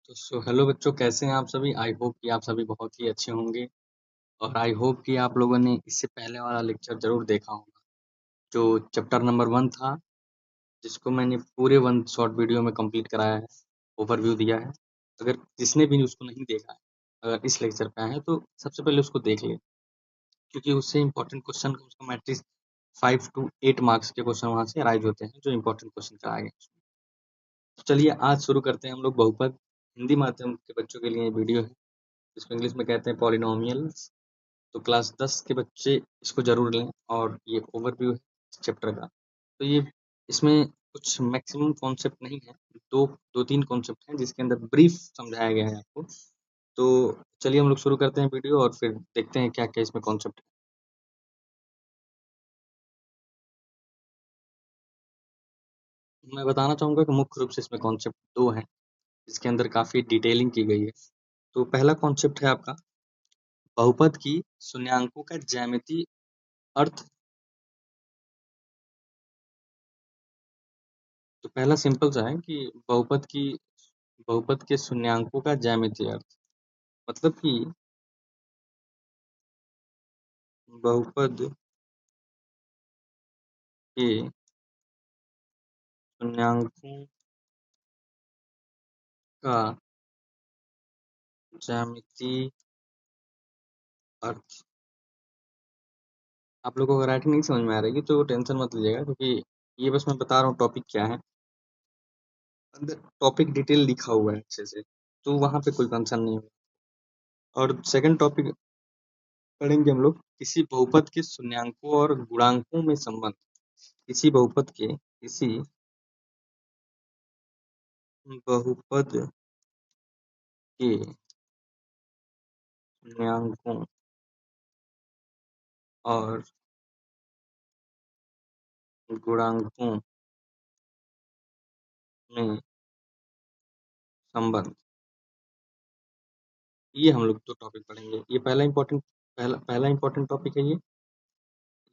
तो हेलो बच्चों, कैसे हैं आप सभी। आई होप कि आप सभी बहुत ही अच्छे होंगे। और आई होप कि आप लोगों ने इससे पहले वाला लेक्चर जरूर देखा होगा, जो चैप्टर नंबर 1 था, जिसको मैंने पूरे 1 शॉर्ट वीडियो में कंप्लीट कराया है, ओवरव्यू दिया है। अगर जिसने भी उसको नहीं देखा है, अगर इस लेक्चर पे आए हैं तो सबसे पहले उसको देख ले, क्योंकि उससे इंपॉर्टेंट क्वेश्चन उसका मैट्रिक्स 5 to 8 मार्क्स के क्वेश्चन वहाँ से अराइज होते हैं, जो इंपॉर्टेंट क्वेश्चन कराए गए। तो चलिए आज शुरू करते हैं हम लोग बहुपद। हिंदी माध्यम के बच्चों के लिए ये वीडियो है, जिसको इंग्लिश में कहते हैं पॉलिनोमियल्स। तो क्लास 10 के बच्चे इसको ज़रूर लें, और ये ओवरव्यू है इस चैप्टर का। तो ये इसमें कुछ मैक्सिमम कॉन्सेप्ट नहीं है, दो दो तीन कॉन्सेप्ट हैं जिसके अंदर ब्रीफ समझाया गया है आपको। तो चलिए हम लोग शुरू करते हैं वीडियो, और फिर देखते हैं क्या क्या इसमें कॉन्सेप्ट है। मैं बताना चाहूँगा कि मुख्य रूप से इसमें कॉन्सेप्ट दो हैं, जिसके अंदर काफ़ी डिटेलिंग की गई है। तो पहला कॉन्सेप्ट है आपका बहुपद की शून्यांकों का ज्यामितीय अर्थ। तो पहला सिंपल सा है कि बहुपद के शून्यांकों का ज्यामितीय अर्थ, मतलब कि बहुपद के शून्यांकों का ज्यामितीय अर्थ। आप लोगों को राइटिंग नहीं समझ में आ रही है तो टेंशन मत लीजिएगा, क्योंकि ये बस मैं बता रहा हूँ टॉपिक क्या है। अंदर टॉपिक डिटेल लिखा हुआ है अच्छे से, तो वहाँ पे कोई कंसर्न नहीं है। और सेकंड टॉपिक पढ़ेंगे हम लोग, किसी बहुपद के शून्यांकों और गुणांकों में संबंध। किसी बहुपद के शून्यांकों और गुणांकों में संबंध, ये हम लोग तो टॉपिक पढ़ेंगे। ये पहला इंपॉर्टेंट टॉपिक है।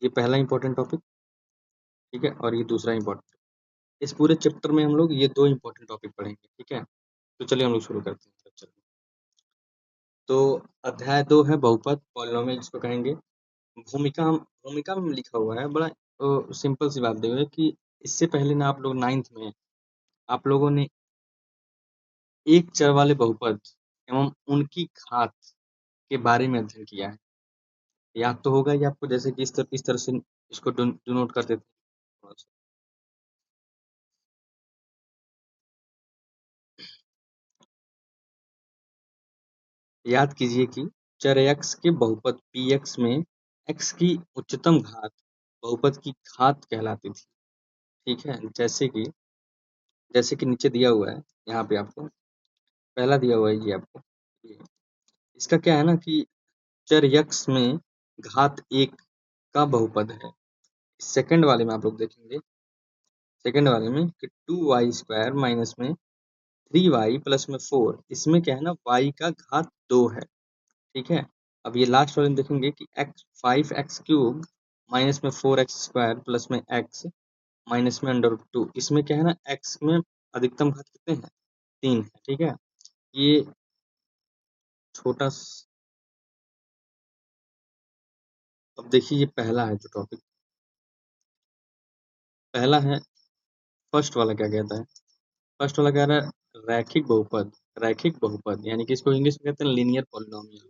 ये पहला इंपॉर्टेंट टॉपिक, ठीक है। और ये दूसरा इंपॉर्टेंट। इस पूरे चैप्टर में हम लोग ये दो इंपॉर्टेंट टॉपिक पढ़ेंगे, ठीक है। तो चलिए हम लोग शुरू करते हैं लेक्चर। तो अध्याय 2 है बहुपद पॉलिनोमियल, जिसको कहेंगे। भूमिका में लिखा हुआ है, बड़ा सिंपल सी बात देखो कि इससे पहले ना आप लोग 9th में आप लोगों ने एक चर वाले बहुपद एवं उनकी घात के बारे में अध्ययन किया है। याद तो होगा ही आपको, जैसे कि इस तरह से इसको डिनोट करते थे। याद कीजिए कि चर x के बहुपद px में x की उच्चतम घात बहुपद की घात कहलाती थी, ठीक है। जैसे कि नीचे दिया हुआ है, यहाँ पे आपको पहला दिया हुआ है ये आपको। ये इसका क्या है ना कि चर x में घात 1 का बहुपद है। सेकंड वाले में आप लोग देखेंगे, सेकंड वाले में कि 2y² माइनस में 3y प्लस में 4, इसमें क्या है ना y का घात 2 है, ठीक है। अब ये लास्ट वाले में देखेंगे कि x 5x³ माइनस में 4x² प्लस में x माइनस में √2, इसमें क्या है ना x में अधिकतम घात कितने हैं, 3 है, ठीक है। ये छोटा अब देखिए, ये पहला है जो टॉपिक, पहला है। फर्स्ट वाला क्या कहता है, फर्स्ट वाला कह रहा है रैखिक बहुपद, यानी कि इसको इंग्लिश में कहते हैं लीनियर पॉलिनोमियल,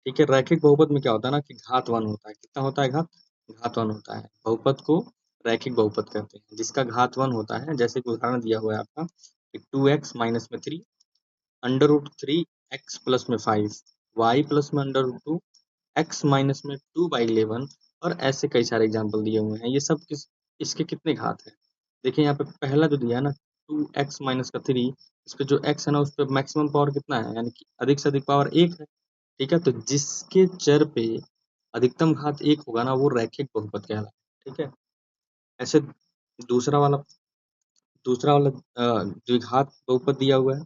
ठीक है। रैखिक बहुपद में क्या होता है ना कि घात 1 होता है। कितना होता है घात 1 होता है। बहुपद को रैखिक बहुपद कहते हैं, जिसका घात 1 होता है। जैसे कि उदाहरण दिया हुआ है आपका, 2x माइनस में 3, √3 x प्लस में 5, y प्लस में √2 x माइनस में 2/11, और ऐसे कई सारे एग्जाम्पल दिए हुए हैं। ये सब इसके कितने घात हैं। देखिए यहाँ पे पहला जो दिया है ना 2x माइनस का 3, इस पे जो x है ना उस पे मैक्सिमम पावर कितना है, यानी कि अधिक से अधिक पावर 1 है, ठीक है। तो जिसके चर पे अधिकतम घात 1 होगा ना, वो रैखिक बहुपद कहलाता है, ठीक है। ऐसे दूसरा वाला द्विघात बहुपद दिया हुआ है।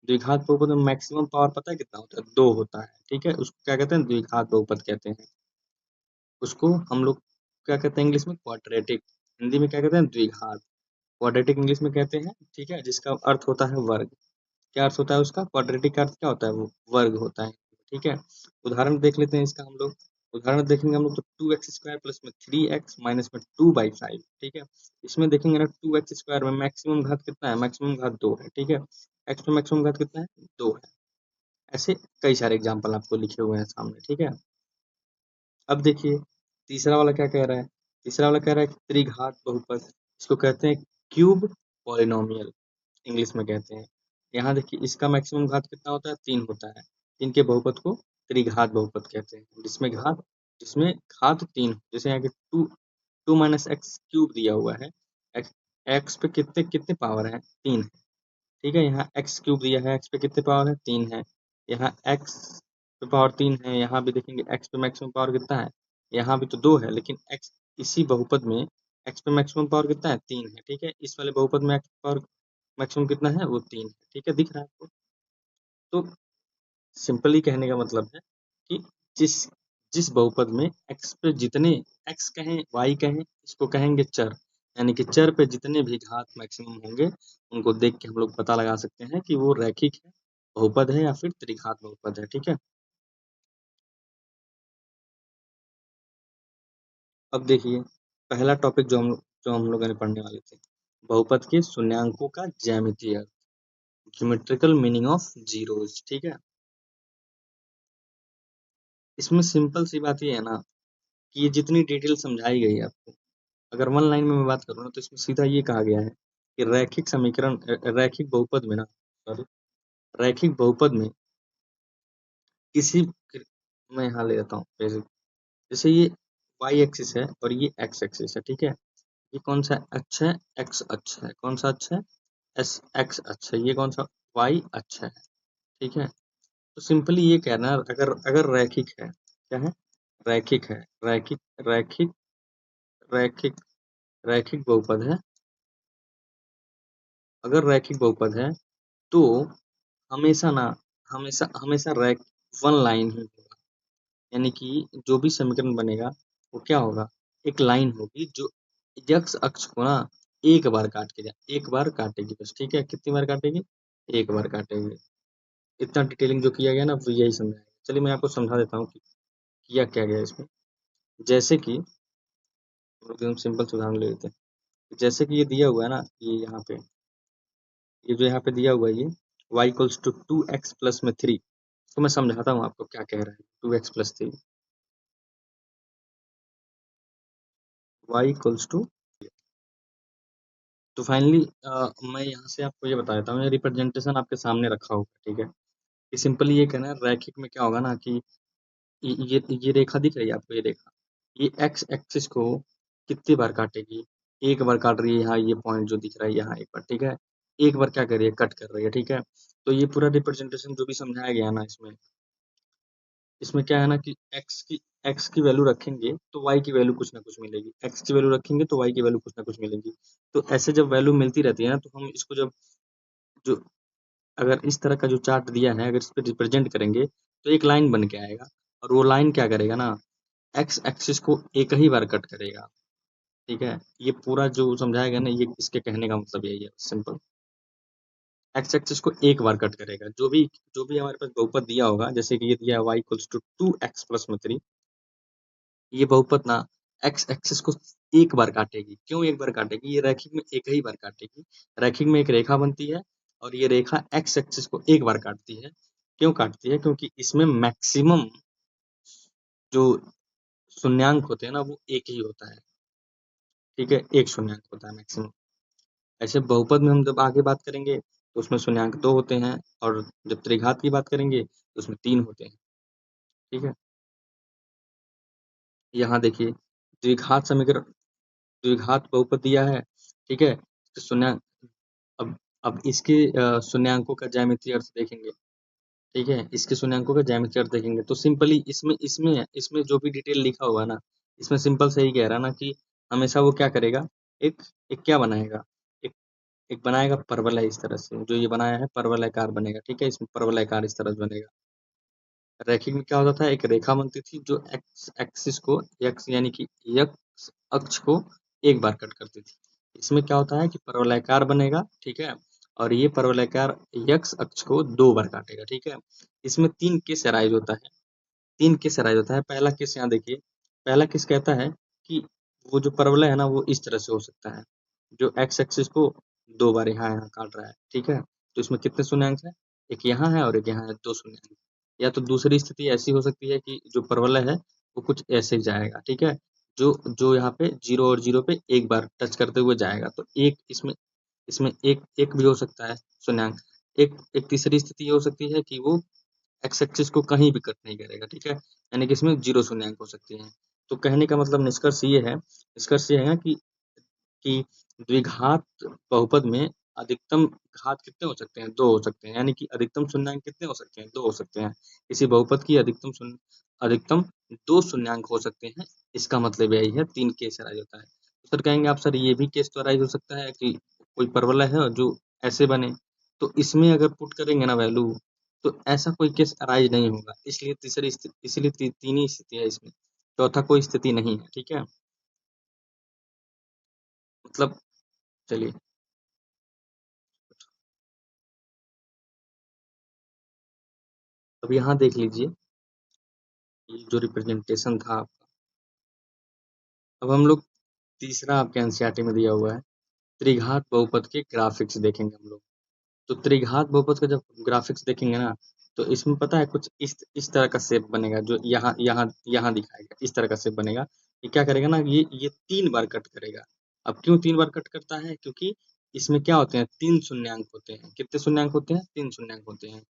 द्विघात बहुपद में मैक्सिमम पावर पता है कितना होता है, 2 होता है, ठीक है। उसको क्या कहते हैं, द्विघात बहुपद कहते हैं। उसको हम लोग क्या कहते हैं इंग्लिश में, क्वाड्रेटिक। हिंदी में क्या कहते हैं, द्विघात। क्वाड्रेटिक इंग्लिश में कहते हैं, ठीक है, जिसका अर्थ होता है वर्ग। क्या अर्थ होता है उसका? क्वाड्रेटिक का अर्थ क्या होता है? वो वर्ग होता है। ठीक है, उदाहरण देख लेते हैं इसका हम लोग। उदाहरण देखेंगे हम लोग तो 2x² प्लस में 3x माइनस में 2/5। ठीक है, इसमें देखेंगे ना 2x² में मैक्सिमम घात कितना है? मैक्सिमम घात 2 है। ठीक है, x में मैक्सिमम घात कितना है? 2 है। ऐसे कई सारे एग्जाम्पल आपको लिखे हुए हैं सामने। ठीक है, अब देखिए तीसरा वाला क्या कह रहा है। तीसरा वाला कह रहा है कि त्रिघात बहुपद, इसको कहते हैं क्यूब पॉलिनोमियल, इंग्लिश में कहते हैं। यहाँ देखिए इसका मैक्सिमम घात कितना होता है? 3 होता है। इनके बहुपद को त्रिघात बहुपद कहते हैं, जिसमें घात 3, जैसे यहाँ के 2 माइनस एक्स क्यूब दिया हुआ है। एक्स पे कितने कितने पावर है? 3 है। ठीक है, यहाँ एक्स क्यूब दिया है, एक्स पे कितने पावर है? 3 है। यहाँ एक्स पे पावर 3 है, यहाँ भी देखेंगे एक्स पे मैक्सिमम पावर कितना है? यहाँ भी तो 2 है, लेकिन एक्स इसी बहुपद में एक्स पे मैक्सिमम पावर कितना है? 3 है। ठीक है, इस वाले बहुपद में एक्स पावर मैक्सिमम कितना है? वो 3 है। ठीक है, दिख रहा है आपको? तो सिंपली कहने का मतलब है कि जिस जिस बहुपद में एक्स पे जितने एक्स कहें वाई कहें, इसको कहेंगे चर, यानी कि चर पे जितने भी घात मैक्सिमम होंगे उनको देख के हम लोग पता लगा सकते हैं कि वो रैखिक है, बहुपद है या फिर त्रिघात बहुपद है। ठीक है, अब देखिए पहला टॉपिक जो हम लोगों ने पढ़ने वाले थे, बहुपद के शून्यांकों का ज्यामितीय अर्थ, ज्योमेट्रिकल मीनिंग ऑफ जीरोस। ठीक है, इसमें सिंपल सी बात ये है ना कि ये जितनी डिटेल समझाई गई है आपको, अगर वन लाइन में मैं बात करूँ ना तो इसमें सीधा ये कहा गया है कि रैखिक बहुपद में ना, सॉरी, रैखिक बहुपद में किसी मैं यहाँ ले लेता हूँ बेसिक, जैसे ये y एक्सिस है और ये x एक्सिस है। ठीक है, ये कौन सा अक्ष है? x अक्ष है। कौन सा अक्ष है? एस x अक्ष है। ये कौन सा? y अक्ष है। ठीक है, तो सिंपली ये कहना है, अगर अगर रैखिक है, क्या है? रैखिक है, रैखिक रैखिक रैखिक बहुपद है। अगर रैखिक बहुपद है तो हमेशा ना, हमेशा हमेशा रैक वन लाइन ही होगा, यानी कि जो भी समीकरण बनेगा वो क्या होगा? एक लाइन होगी जो x अक्ष को ना एक बार काट के एक बार काटेगी बस। ठीक है, कितनी बार काटेगी? एक बार काटेगी। इतना डिटेलिंग जो किया गया ना वो यही समझाया। चलिए मैं आपको समझा देता हूँ कि किया क्या गया इसमें। जैसे कि हम लोग एकदम सिंपल से उदाहरण ले लेते हैं। जैसे कि ये दिया हुआ है ना, ये यहाँ पे, ये जो यहाँ पे दिया हुआ है ये y equals to 2x plus में 3, तो मैं समझाता हूँ आपको क्या कह रहा है। 2x plus 3, y equals to, तो फाइनली मैं यहाँ से आपको ये बता देता हूँ, ये रिप्रेजेंटेशन आपके सामने रखा होगा। ठीक है, ये सिंपली ये कहना है रैखिक में क्या होगा ना कि ये रेखा दिख रही है आपको? ये रेखा ये एक्स एक्सिस को कितनी बार काटेगी? एक बार काट रही है। यहाँ ये पॉइंट जो दिख रहा है यहाँ एक बार, ठीक है, एक बार क्या कर रही है? कट कर रही है। ठीक है, तो ये पूरा रिप्रेजेंटेशन जो भी समझाया गया ना इसमें, इसमें क्या है ना कि एक्स की वैल्यू रखेंगे तो वाई की वैल्यू कुछ ना कुछ मिलेगी, एक्स की वैल्यू रखेंगे तो वाई की वैल्यू कुछ ना कुछ मिलेगी। तो ऐसे जब वैल्यू मिलती रहती है ना तो हम इसको जब जो अगर इस तरह का जो चार्ट दिया है अगर इस पे रिप्रेजेंट करेंगे तो एक लाइन बन के आएगा, और वो लाइन क्या करेगा ना, एक्स एक्सिस को एक ही बार कट करेगा। ठीक है, ये पूरा जो समझाया गया ना, ये इसके कहने का मतलब यही है सिंपल। एक्स एक्सिस को एक बार कट करेगा, जो भी हमारे पास बहुपद दिया होगा, जैसे कि ये दिया y equals to 2x plus में 3, ये बहुपद ना एक्स एक्सिस को एक बार काटेगी। क्यों एक बार काटेगी? ये रैखिक में एक ही बार काटेगी। रैखिक में एक रेखा बनती है और ये रेखा एक्स एक्सिस को एक बार काटती है। क्यों काटती है? क्योंकि इसमें मैक्सिमम जो शून्यांक होते हैं ना वो एक ही होता है। ठीक है, एक शून्यांक होता है मैक्सिमम। ऐसे बहुपद में हम जब आगे बात करेंगे तो उसमें शून्यांक 2 होते हैं, और जब त्रिघात की बात करेंगे तो उसमें 3 होते हैं। ठीक है, यहाँ देखिए द्विघात समीकरण, द्विघात बहुपद दिया है। ठीक है, तो शून्यांक, अब अब इसके शून्यांकों का ज्यामितीय अर्थ देखेंगे। ठीक है, इसके शून्यांकों का ज्यामितीय अर्थ देखेंगे तो सिंपली इसमें इसमें इसमें जो भी डिटेल लिखा हुआ है ना, इसमें सिंपल से ही कह रहा है ना कि हमेशा वो क्या करेगा, एक एक क्या बनाएगा, एक एक बनाएगा परवलय, इस तरह से जो ये बनाया है परवलयकार बनेगा। ठीक है, इसमें परवलयकार इस तरह से बनेगा। रैखिक में क्या होता था, एक रेखा बनती थी जो एक्स एक्सिस को, एक्स यानी कि एक्स अक्ष को एक बार कट करती थी। इसमें क्या होता है कि परवलयाकार बनेगा। ठीक है, और ये परवलयाकार यक्स अक्ष को 2 बार काटेगा, ठीक है। इसमें 3 केस अराइज होता है, 3 केस अराइज होता है। पहला केस यहाँ देखिए, पहला केस कहता है कि वो जो परवलय है ना वो इस तरह से हो सकता है, जो एक्स एक्सिस को 2 बार यहाँ यहाँ काट रहा है, ठीक है। तो इसमें कितने शून्यांक है, एक यहाँ है और एक यहाँ है, 2 शून्यांक। या तो दूसरी स्थिति ऐसी हो सकती है कि जो परवलय है वो कुछ ऐसे जाएगा, ठीक है, जो जो यहाँ पे 0 और 0 पे एक बार टच करते हुए जाएगा, तो एक इसमें इसमें एक एक भी हो सकता है शून्यांक। एक एक तीसरी स्थिति ये हो सकती है कि वो एक्स एक्सिस को कहीं भी कट नहीं करेगा, ठीक है, यानी कि इसमें 0 शून्यांक हो सकती है। तो कहने का मतलब निष्कर्ष ये है कि द्विघात बहुपद में अधिकतम घात कितने हो सकते हैं, 2 हो सकते हैं, यानी कि अधिकतम शून्यांक कितने हो सकते हैं, 2 हो सकते हैं। किसी बहुपद की अधिकतम 2 शून्यांक हो सकते हैं, इसका मतलब यही है, 3 केस अराइज होता है। तो सर कहेंगे आप, सर ये भी केस तो अराइज हो सकता है कि कोई परवलय है जो ऐसे बने, तो इसमें अगर पुट करेंगे ना वैल्यू, तो ऐसा कोई केस अराइज नहीं होगा, इसलिए तीसरी स्थिति, इसलिए तीन ही स्थिति है इसमें, चौथा कोई स्थिति नहीं है, ठीक है। मतलब चलिए, अब यहाँ देख लीजिए, ये जो रिप्रेजेंटेशन था आपका। अब हम लोग तीसरा आपके एनसीईआरटी में दिया हुआ है, त्रिघात बहुपद के ग्राफिक्स देखेंगे हम लोग। तो त्रिघात बहुपद का जब ग्राफिक्स देखेंगे ना, तो इसमें पता है कुछ इस तरह का शेप बनेगा, जो यहाँ यहाँ यहाँ दिखाएगा, इस तरह का शेप बनेगा। ये क्या करेगा ना, ये 3 बार कट करेगा। अब क्यों 3 बार कट करता है, क्योंकि इसमें क्या होते हैं, 3 शून्यांक होते हैं। कितने शून्यांक होते हैं, 3 शून्यांक होते हैं।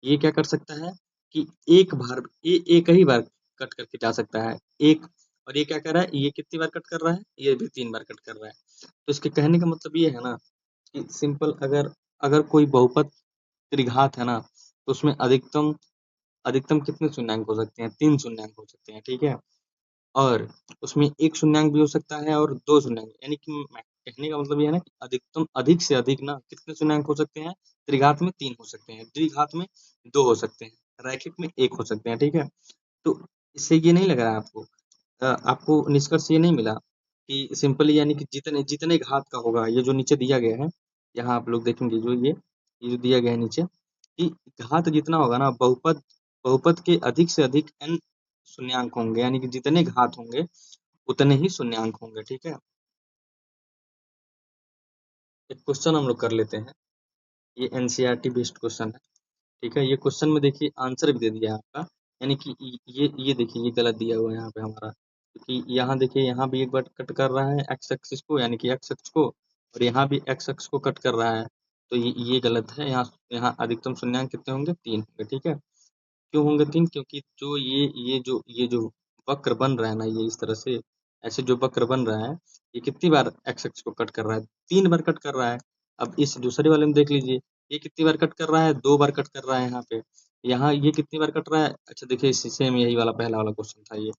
ये क्या कर सकता है कि एक ही बार कट करके जा सकता है एक। और ये क्या कर रहा है, ये कितनी बार कट कर रहा है, ये भी 3 बार कट कर रहा है। तो इसके कहने का मतलब ये है ना कि सिंपल, अगर अगर कोई बहुपद त्रिघात है ना, तो उसमें अधिकतम अधिकतम कितने शून्यांक हो सकते हैं, 3 शून्यांक हो सकते हैं, ठीक है। और उसमें एक शून्यांक भी हो सकता है और 2 शून्यांक, यानी कि कहने का मतलब ये है ना कि अधिकतम अधिक से अधिक ना कितने शून्यांक हो सकते हैं, त्रिघात में 3 हो सकते हैं, द्विघात में 2 हो सकते हैं, रैखिक में 1 हो सकते हैं, ठीक है। तो इससे ये नहीं लग रहा है आपको, आपको निष्कर्ष ये नहीं मिला कि सिंपली, यानी कि जितने जितने घात का होगा, ये जो नीचे दिया गया है, यहाँ आप लोग देखेंगे जो ये जो दिया गया है नीचे, कि घात जितना होगा ना, बहुपद बहुपद के अधिक से अधिक n शून्यांक होंगे, यानी कि जितने घात होंगे उतने ही शून्यांक होंगे, ठीक है। एक क्वेश्चन हम लोग कर लेते हैं, ये एनसीईआरटी बेस्ड क्वेश्चन है, ठीक है। ये क्वेश्चन में देखिए आंसर भी दे दिया है आपका, यानी कि ये देखिए, ये गलत दिया हुआ है यहाँ पे हमारा, क्योंकि यहाँ देखिए, यहाँ भी एक बार कट कर रहा है एक्स एक्सिस को, यानी कि एक्स अक्ष को, और यहाँ भी एक्स अक्ष को कट कर रहा है, तो ये गलत है। यहाँ यहाँ अधिकतम शून्यांक कितने होंगे, 3 होंगे, ठीक है। क्यों होंगे 3, क्योंकि जो ये जो वक्र बन रहा है ना, ये इस तरह से ऐसे जो वक्र बन रहा है, ये कितनी बार एक्स एक्स को कट कर रहा है, 3 बार कट कर रहा है। अब इस दूसरे वाले में देख लीजिए, ये कितनी बार कट कर रहा है, 2 बार कट कर रहा है यहाँ पे। यहाँ ये कितनी बार कट रहा है, अच्छा देखिए, सेम यही वाला पहला वाला क्वेश्चन था ये,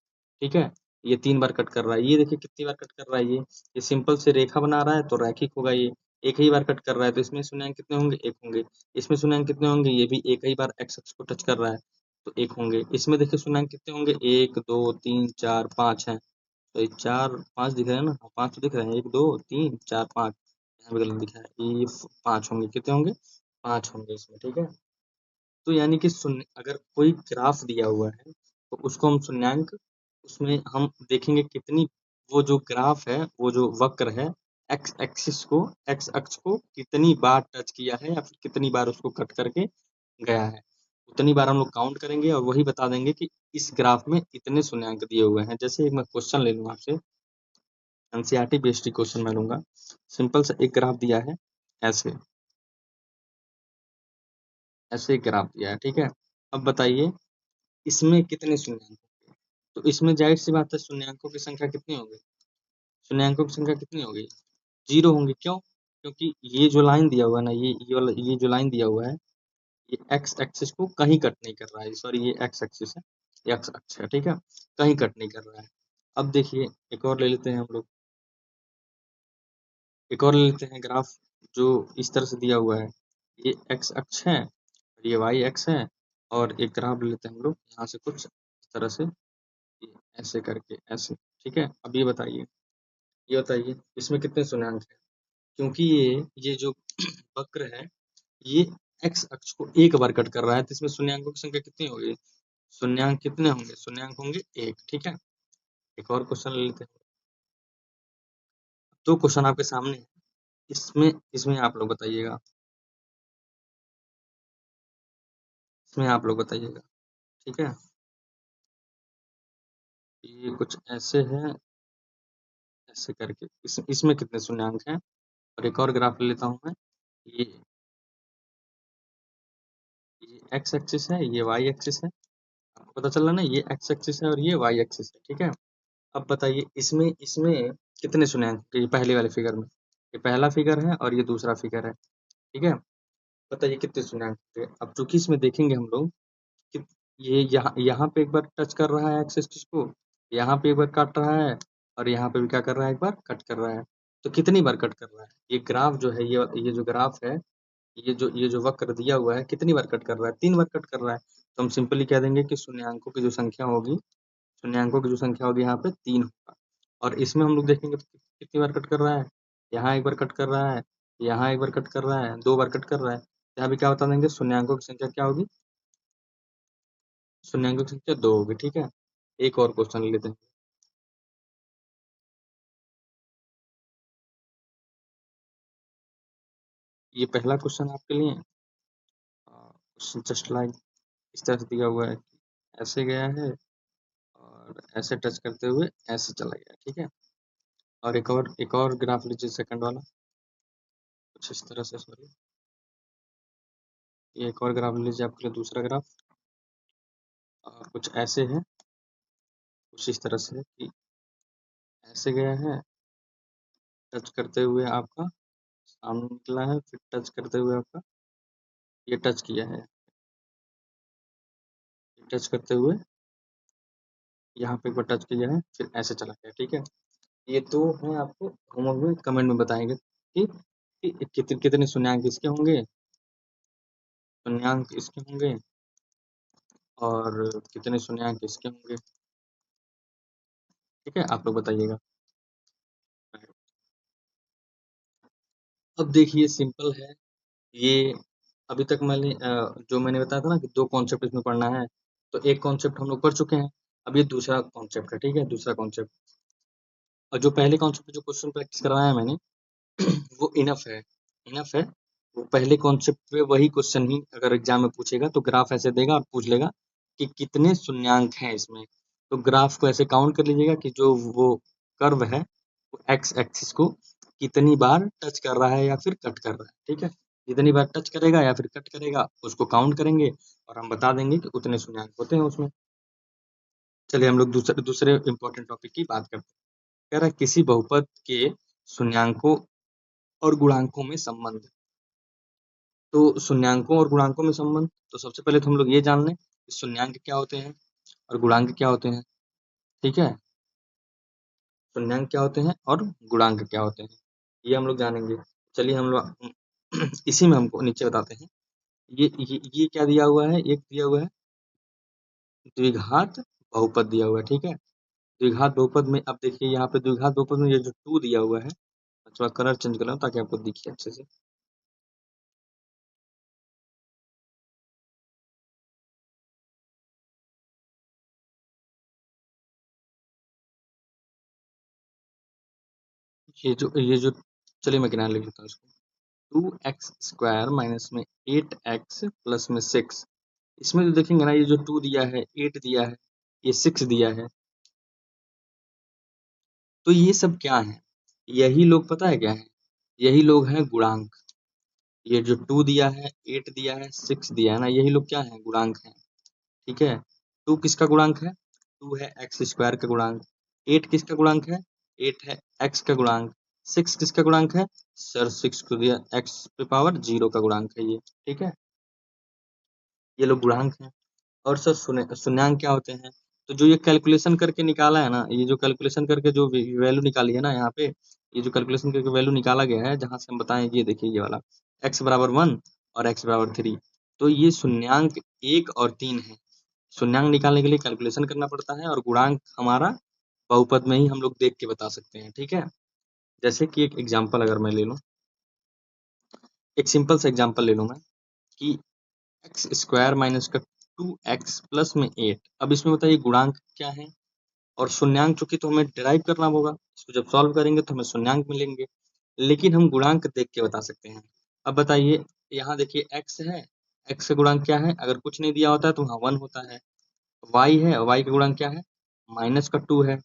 ठीक है। ये 3 बार कट कर रहा है, ये देखिए कितनी बार कट कर रहा है, ये सिंपल से रेखा बना रहा है, तो रैखिक होगा ये। एक ही बार कट कर रहा है, तो इसमें शून्यांक कितने होंगे, 1 होंगे। इसमें शून्यांक कितने होंगे, ये भी एक ही बार एक्स अक्ष को टच कर रहा है, तो 1 होंगे। इसमें देखिए शून्यांक कितने होंगे, 1 2 3 4 5 हैं, तो ये 4 5 दिख रहे हैं ना, हाँ, 5 तो दिख रहे हैं, 1 2 3 4 5, यहाँ पे गलत दिखा है, ये 5 होंगे, कितने होंगे, 5 होंगे इसमें, ठीक है। तो यानी कि शून्य, अगर कोई ग्राफ दिया हुआ है, तो उसको हम शून्यांक, उसमें हम देखेंगे कितनी, वो जो ग्राफ है, वो जो वक्र है, एक्स अक्ष को कितनी बार टच किया है, या फिर कितनी बार उसको कट करके गया है, उतनी बार हम लोग काउंट करेंगे और वही बता देंगे कि इस ग्राफ में इतने शून्यांक दिए हुए हैं। जैसे एक मैं क्वेश्चन ले लूँ आपसे, एनसीईआरटी बेस्ड क्वेश्चन मैं लूंगा, सिंपल सा एक ग्राफ दिया है, ऐसे ऐसे एक ग्राफ दिया है, ठीक है। अब बताइए इसमें कितने शून्यांक होंगे, तो इसमें जाहिर सी बात है, शून्यांकों की संख्या कितनी होगी, शून्यांकों की संख्या कितनी होगी, 0 होंगे। क्यों, क्योंकि ये जो लाइन दिया हुआ है ना, ये जो लाइन दिया हुआ है, ये एक्स एक्सिस को कहीं कट नहीं कर रहा है, सॉरी ये एक्स एक्सिस है, ये एक्स अक्ष है, ठीक है, कहीं कट नहीं कर रहा है। अब देखिए एक और ले लेते हैं हम लोग, एक और ले लेते हैं ग्राफ, जो इस तरह से दिया हुआ है, ये एक्स अक्ष है और ये वाई एक्स है, और एक ग्राफ ले लेते हैं हम लोग यहाँ से कुछ इस तरह से, ये ऐसे करके ऐसे, ठीक है। अब ये बताइए इसमें कितने शून्यांक है, क्योंकि ये जो वक्र है, ये x अक्ष को एक बार कट कर रहा है, तो इसमें शून्यांकों की संख्या कितनी होगी? शून्यांक कितने होंगे? शून्यांक होंगे 1, ठीक है। एक और क्वेश्चन ले लेते हैं। 2 क्वेश्चन आपके सामने है, इसमें आप लोग बताइएगा, इसमें आप लोग बताइएगा, ठीक है। ये कुछ ऐसे है, ऐसे करके इसमें कितने शून्यांक हैं? और एक और ग्राफ ले लेता हूँ मैं। ये एक्स एक्सिस है, ये वाई एक्सिस है। आपको पता चल रहा ना, ये एक्स एक्सिस है और ये वाई एक्सिस है, ठीक है। अब बताइए इसमें इसमें कितने शून्यांक? ये पहले वाले फिगर में, ये पहला फिगर है और ये दूसरा फिगर है, ठीक है। बताइए कितने शून्यांक थे? अब चूंकि इसमें देखेंगे हम लोग कि ये यहाँ यहाँ पे एक बार टच कर रहा है एक्स एक्सिस को, यहाँ पे एक बार काट रहा है, और यहाँ पे भी क्या कर रहा है, एक बार कट कर रहा है। तो कितनी बार कट कर रहा है? ये ग्राफ जो है, ये जो ग्राफ है, ये जो वक्र दिया हुआ है, कितनी बार कट कर रहा है? 3 बार कट कर रहा है। तो हम सिंपली कह देंगे कि शून्यांकों की जो संख्या होगी, शून्यांकों की जो संख्या होगी यहाँ पे 3 होगा। और इसमें हम लोग देखेंगे तो कितनी बार कट कर रहा है? यहाँ एक बार कट कर रहा है, यहाँ एक बार कट कर रहा है, 2 बार कट कर रहा है। यहाँ भी क्या बता देंगे, शून्यांकों की संख्या क्या होगी? शून्यांकों की संख्या 2 होगी, ठीक है। एक और क्वेश्चन लेते हैं। ये पहला क्वेश्चन आपके लिए जस्ट लाइक इस तरह से दिया हुआ है, ऐसे गया है और ऐसे टच करते हुए ऐसे चला गया, ठीक है। और एक और ग्राफ लीजिए, सेकंड वाला, कुछ इस तरह से, सॉरी, ये एक और ग्राफ लीजिए आपके लिए, दूसरा ग्राफ, कुछ ऐसे है, कुछ इस तरह से कि ऐसे गया है, टच करते हुए आपका सामने निकला है, फिर टच करते हुए आपका ये टच किया है, टच करते हुए यहाँ पे एक बार टच किया है, फिर ऐसे चला गया, ठीक है। ये तो है, आपको हम लोग कमेंट में बताएंगे कि कितने शून्यांक इसके होंगे, शून्यांक इसके होंगे, और कितने शून्यांक इसके होंगे, ठीक है। आप लोग बताइएगा। अब देखिए सिंपल है ये। अभी तक जो मैंने बताया था ना कि 2 कॉन्सेप्ट इसमें पढ़ना है, तो एक कॉन्सेप्ट हम लोग पढ़ चुके हैं। अब ये दूसरा कॉन्सेप्ट है, ठीक है, दूसरा कॉन्सेप्ट। और जो पहले कॉन्सेप्ट पे जो क्वेश्चन प्रैक्टिस कराया है मैंने, वो इनफ है, इनफ है। वो पहले कॉन्सेप्ट पे वही क्वेश्चन ही अगर एग्जाम में पूछेगा तो ग्राफ ऐसे देगा और पूछ लेगा कि कितने शून्यांक हैं इसमें। तो ग्राफ को ऐसे काउंट कर लीजिएगा कि जो वो कर्व है, वो एक्स एक्सिस को कितनी बार टच कर रहा है या फिर कट कर रहा है, ठीक है। जितनी बार टच करेगा या फिर कट करेगा उसको काउंट करेंगे, और हम बता देंगे कि उतने शून्यांक होते हैं उसमें। चलिए हम लोग दूसरे दूसरे इंपॉर्टेंट टॉपिक की बात करते हैं। कह रहा है किसी बहुपद के शून्यांकों और गुणांकों में संबंध। तो शून्यांकों और गुणांकों में संबंध, तो सबसे पहले तो हम लोग ये जान लें कि शून्यांक क्या होते हैं और गुणांक क्या होते हैं, ठीक है। शून्यांक क्या होते हैं और गुणांक क्या होते हैं, ये हम लोग जानेंगे। चलिए हम लोग इसी में हमको नीचे बताते हैं। ये क्या दिया हुआ है, एक दिया हुआ है द्विघात बहुपद दिया हुआ है, ठीक है। द्विघात बहुपद में अब देखिए यहाँ पे द्विघात बहुपद में ये जो 2 दिया हुआ है, थोड़ा कलर चेंज कर रहा हूँ ताकि आपको दिखे अच्छे से। ये जो चलिए मैं किनारे लिख लेता हूँ इसको। 2x स्क्वायर माइनस में 8x प्लस में 6। इसमें जो देखेंगे ना, ये जो 2 दिया है, 8 दिया है, ये 6 दिया है, तो ये सब क्या है? यही लोग पता है क्या है? यही लोग हैं गुणांक। ये जो 2 दिया है, 8 दिया है, 6 दिया है ना, यही लोग क्या है? गुणांक हैं, ठीक है। 2 किसका गुणांक है? 2 है एक्स स्क्वायर का गुणांक। 8 किसका गुणांक है? 8 है एक्स का गुणांक। 6 किसका गुणांक है? सर 6 को दिया एक्स पे पावर 0 का गुणांक है ये, ठीक है। ये लोग गुणांक हैं। और सर शून्यांक क्या होते हैं? तो जो ये कैलकुलेशन करके निकाला है ना, ये जो कैलकुलेशन करके जो वैल्यू निकाली है ना यहाँ पे, ये जो कैलकुलेशन करके वैल्यू निकाला गया है, जहां से हम बताएं, ये देखिए ये वाला x बराबर 1 और x बराबर 3। तो ये शून्यांक 1 और 3 है। शून्यांक निकालने के लिए कैलकुलेशन करना पड़ता है, और गुणांक हमारा बहुपद में ही हम लोग देख के बता सकते हैं, ठीक है। जैसे कि एक एग्जाम्पल अगर मैं ले लूं, एक सिंपल सा एग्जांपल ले लूँ मैं कि एक्स स्क्वायर माइनस का 2x प्लस में 8। अब इसमें बताइए गुणांक क्या है और शून्यांक, चूंकि तो हमें डिराइव करना होगा, इसको जब सॉल्व करेंगे तो हमें शून्यांक मिलेंगे, लेकिन हम गुणांक देख के बता सकते हैं। अब बताइए, यहाँ देखिए x है, x का गुणांक क्या है, अगर कुछ नहीं दिया होता है तो वहाँ 1 होता है। y है, y का गुणांक क्या है, माइनस का 2 है।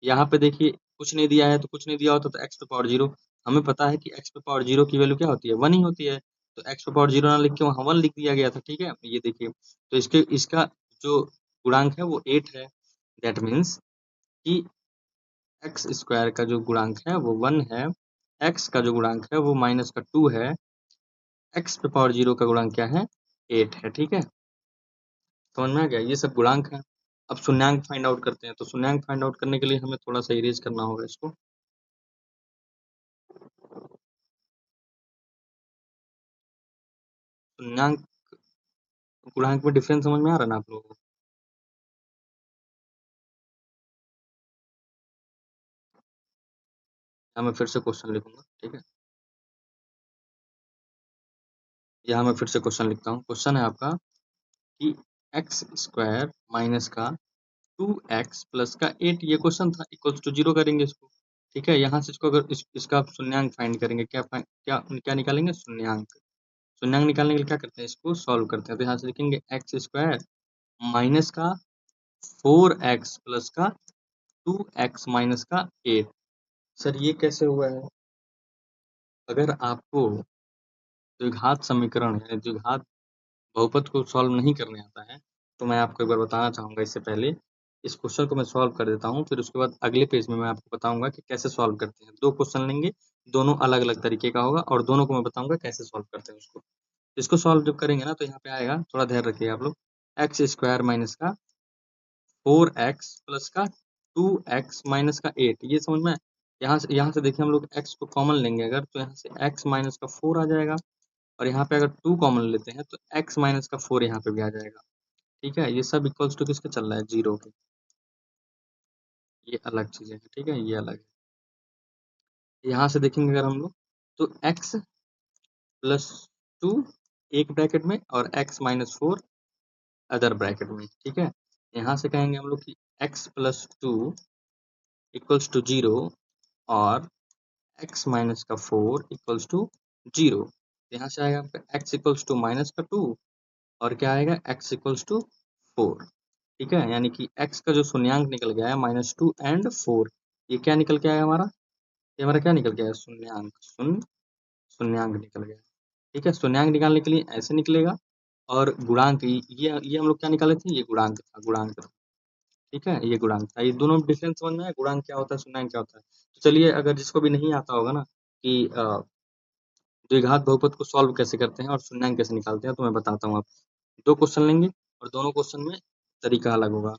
यहाँ पे देखिए कुछ नहीं दिया है तो कुछ नहीं दिया होता तो एक्स पे पावर जीरो। हमें पता है कि एक्स पे पावर जीरो की वैल्यू क्या होती है, 1 ही होती है। तो एक्स पे पावर जीरो ना लिख के वहाँ 1 लिख दिया गया था, ठीक है। ये देखिए, तो इसका जो गुणांक है वो 8 है। दैट मीन्स कि एक्स स्क्वायर का जो गुणांक है वो 1 है, एक्स का जो गुणांक है वो माइनस का 2 है, एक्स पे पावर जीरो का गुणांक क्या है, 8 है, ठीक है। समझ में आ गया, ये सब गुणांक है। अब शून्यांक फाइंड आउट करते हैं, तो शून्यांक फाइंड आउट करने के लिए हमें थोड़ा सा इरेज करना होगा इसको। शून्यांक गुणांक में डिफरेंस समझ में आ रहा है ना आप लोगों को। यहाँ मैं फिर से क्वेश्चन लिखूंगा, ठीक है। यहाँ मैं फिर से क्वेश्चन लिखता हूँ। क्वेश्चन है आपका कि एक्स स्क्वायर माइनस का 2x प्लस का 8, ये क्वेश्चन था, इक्वल्स टू 0 करेंगे इसको, ठीक है। यहाँ से इसको अगर इसका आप शून्यांक फाइंड करेंगे, क्या क्या निकालेंगे, शून्यांक। शून्यांक निकालने के लिए क्या करते हैं, इसको सॉल्व करते हैं। तो यहाँ से लिखेंगे एक्स स्क्वायर माइनस का 4x प्लस का 2x माइनस का 8। सर ये कैसे हुआ है, अगर आपको द्विघात समीकरण या द्विघात बहुपद को सॉल्व नहीं करने आता है तो मैं आपको एक बार बताना चाहूँगा। इससे पहले इस क्वेश्चन को मैं सॉल्व कर देता हूँ, फिर उसके बाद अगले पेज में मैं आपको बताऊंगा कि कैसे सॉल्व करते हैं। 2 क्वेश्चन लेंगे, दोनों अलग-अलग तरीके का होगा और दोनों को मैं बताऊंगा कैसे सॉल्व करते हैं उसको। इसको सॉल्व जब करेंगे ना तो यहाँ पे आएगा, थोड़ा ध्यान रखिएगा आप लोग, एक्स स्क्वायर माइनस का 4x प्लस का 2x माइनस का 8, ये समझ में। यहाँ से देखिए, हम लोग x को कॉमन लेंगे अगर, तो यहाँ से x माइनस का 4 आ जाएगा, और यहाँ पे अगर 2 कॉमन लेते हैं तो x माइनस का 4 यहाँ पे भी आ जाएगा, ठीक है। ये सब इक्वल्स टू किसके चल रहा है, 0 के। ये अलग चीजें हैं, ठीक है, ये अलग है। यहाँ से देखेंगे अगर हम लोग, तो x प्लस 2 एक ब्रैकेट में और x माइनस 4 अदर ब्रैकेट में, ठीक है। यहाँ से कहेंगे हम लोग कि x प्लस 2 इक्वल्स टू 0 और x माइनस का 4 इक्वल्स टू 0। यहाँ से आएगा आपका x इक्वल्स टू माइनस का 2 और क्या आएगा, x इक्वल्स टू 4, ठीक है। यानी कि x का जो शून्यांक निकल गया है -2 एंड 4, ये क्या निकल के आया हमारा, ये हमारा क्या निकल गया है, शून्यांक। शून्यांक निकल गया, ठीक है। शून्यांक निकालने के लिए ऐसे निकलेगा, और गुणांक ये हम लोग क्या निकाले थे, ये गुणांक था, गुणांक था, ठीक है, ये गुणांक था। ये दोनों डिफरेंस समझ में आया, गुणांक क्या होता है, शून्यांक क्या होता है। तो चलिए, अगर जिसको भी नहीं आता होगा ना कि द्विघात बहुपद को सॉल्व कैसे करते हैं और शून्यांक कैसे निकालते हैं, तो मैं बताता हूँ आपको। 2 क्वेश्चन लेंगे और दोनों क्वेश्चन में तरीका अलग होगा।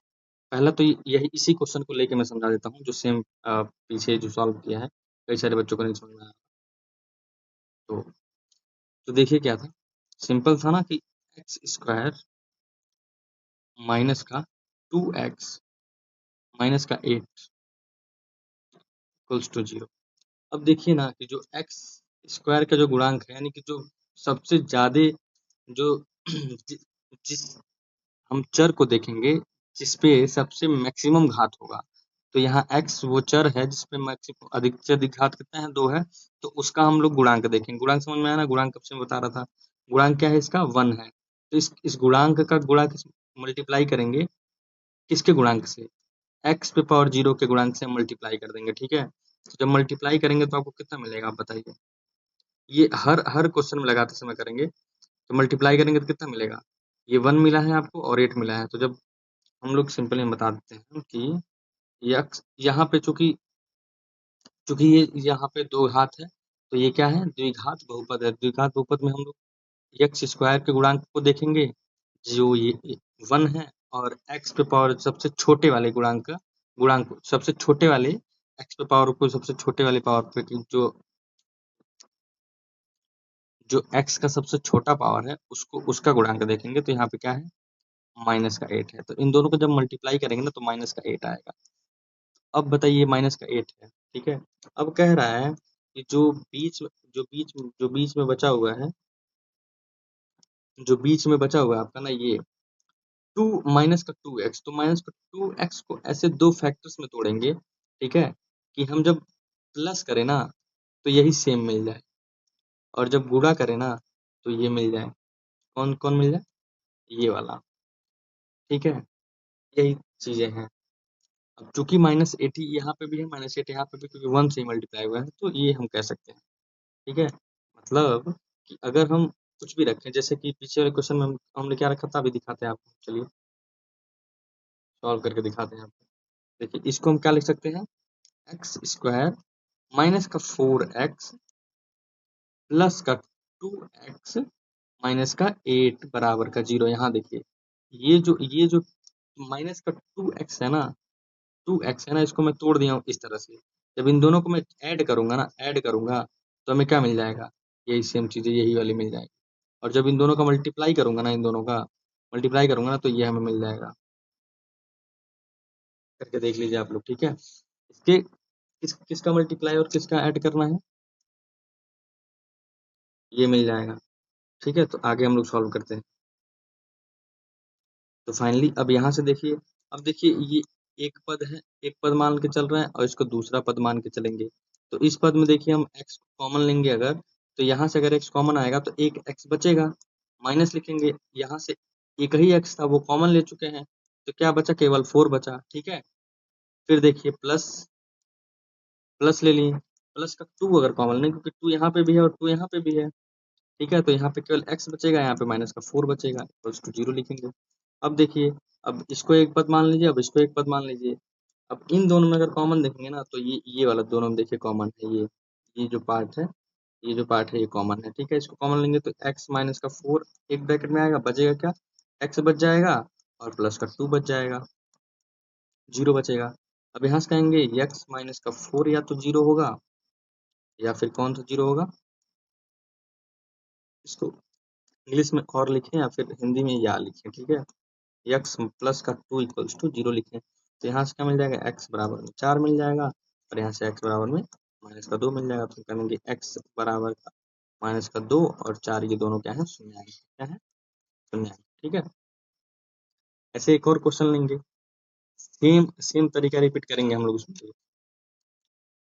पहला तो यही, इसी क्वेश्चन को लेके मैं समझा देता हूँ, जो सेम पीछे जो सॉल्व किया है, कई सारे बच्चों को नहीं समझ में आया। तो देखिए क्या था, सिंपल था ना कि एक्स स्क्वायर माइनस का 2x माइनस का 8 इक्वल्स टू 0। अब देखिए ना कि जो एक्स स्क्वायर का जो गुणांक है, यानी कि जो सबसे ज्यादा, जो जिस हम चर को देखेंगे जिसपे सबसे मैक्सिमम घात होगा, तो यहाँ x वो चर है जिसपे मैक्सिमम अधिक से अधिक घात कितना है, 2 है, तो उसका हम लोग गुणांक देखेंगे। गुणांक समझ में आया ना, गुणांक कब से मैं बता रहा था, गुणांक क्या है इसका, 1 है। तो इस गुणांक का गुणा मल्टीप्लाई करेंगे किसके गुणांक से, x पे पावर 0 के गुणांक से मल्टीप्लाई कर देंगे, ठीक है। तो जब मल्टीप्लाई करेंगे तो आपको कितना मिलेगा, आप बताइए। ये हर हर क्वेश्चन में लगाते समय करेंगे, तो मल्टीप्लाई करेंगे तो कितना मिलेगा, ये 1 मिला है आपको और 8 मिला है। तो जब हम लोग सिंपली बता देते हैं कि यक्स यहाँ पे, चूंकि चूंकि ये यहाँ पे 2 घात है, तो ये क्या है, द्विघात बहुपद है। द्विघात बहुपद में हम लोग एक्स स्क्वायर के गुणांक को देखेंगे, जो ये 1 है, और एक्स पे पावर सबसे छोटे वाले गुणांक सबसे छोटे वाले एक्स पे पावर को सबसे छोटे वाले पावर पे जो जो एक्स का सबसे छोटा पावर है उसको, उसका गुणांक देखेंगे, तो यहाँ पे क्या है, माइनस का 8 है। तो इन दोनों को जब मल्टीप्लाई करेंगे ना तो माइनस का 8 आएगा। अब बताइए, माइनस का 8 है, ठीक है। अब कह रहा है कि जो बीच में बचा हुआ है, जो बीच में बचा हुआ है आपका ना, ये टू माइनस का 2x, तो माइनस का 2x को ऐसे दो फैक्टर्स में तोड़ेंगे, ठीक है, कि हम जब प्लस करें ना तो यही सेम मिल जाए, और जब गुणा करें ना तो ये मिल जाए। कौन कौन मिल जाए? ये वाला, ठीक है। यही चीजें हैं। अब चूंकि -80 यहाँ पे भी है, -8 यहाँ पे भी, क्योंकि 1 से मल्टीप्लाई हुआ है, तो ये हम कह सकते हैं, ठीक है। मतलब कि अगर हम कुछ भी रखें, जैसे कि पीछे वाले क्वेश्चन में हमने क्या रखा था, अभी दिखाते हैं आपको, चलिए सॉल्व करके दिखाते हैं आपको। देखिए इसको हम क्या लिख सकते हैं, एक्स स्क्वायर माइनस का 4x प्लस का 2x माइनस का 8 बराबर का 0। यहाँ देखिए, ये जो माइनस का 2x है ना, 2x है ना, इसको मैं तोड़ दिया हूँ इस तरह से। जब इन दोनों को मैं ऐड करूंगा ना, ऐड करूंगा, तो हमें क्या मिल जाएगा, यही सेम चीजें, यही वाली मिल जाएगी। और जब इन दोनों का मल्टीप्लाई करूंगा ना, इन दोनों का मल्टीप्लाई करूंगा ना, तो ये हमें मिल जाएगा। करके देख लीजिए आप लोग, ठीक है। इसके किसका मल्टीप्लाई और किसका ऐड करना है, ये मिल जाएगा, ठीक है। तो आगे हम लोग सॉल्व करते हैं। तो फाइनली अब यहाँ से देखिए, अब देखिए ये एक पद है, एक पद मान के चल रहे हैं, और इसको दूसरा पद मान के चलेंगे। तो इस पद में देखिए हम x कॉमन लेंगे अगर, तो यहाँ से अगर x कॉमन आएगा तो एक x बचेगा, माइनस लिखेंगे। यहाँ से एक ही x था, वो कॉमन ले चुके हैं, तो क्या बचा, केवल 4 बचा, ठीक है। फिर देखिए प्लस, प्लस ले लिए, प्लस का 2 अगर कॉमन लें, क्योंकि 2 यहाँ पे भी है और 2 यहाँ पे भी है, ठीक है। तो यहाँ पे केवल x बचेगा, यहाँ पे माइनस का 4 बचेगा, इक्वल्स टू 0 लिखेंगे। अब देखिए, अब इसको एक पद मान लीजिए, अब इसको एक पद मान लीजिए। अब इन दोनों में अगर कॉमन देखेंगे ना, तो ये वाला दोनों में देखिए कॉमन है, ये जो पार्ट है, ये जो पार्ट है ये कॉमन है, ठीक है। इसको कॉमन लेंगे तो x माइनस का 4 एक ब्रैकेट में आएगा, बचेगा क्या, x बच जाएगा, और प्लस का 2 बच जाएगा, 0 बचेगा। अब यहाँ से कहेंगे x माइनस का 4 या तो 0 होगा, या फिर कौन सा 0 होगा, इसको इंग्लिश में और लिखें या फिर हिंदी में या लिखें, ठीक है। एक्स प्लस का 2 इक्वल्स टू 0 लिखें, तो यहाँ से क्या मिल जाएगा, एक्स बराबर में 4 मिल जाएगा, और यहाँ से एक्स बराबर में माइनस का 2 मिल जाएगा। तो करेंगे एक्स बराबर का माइनस का 2 और 4, ये दोनों क्या है, शून्य आएंगे, क्या है, शून्य आएंगे, ठीक है। ऐसे एक और क्वेश्चन लेंगे, सेम सेम तरीका रिपीट करेंगे हम लोग उसमें।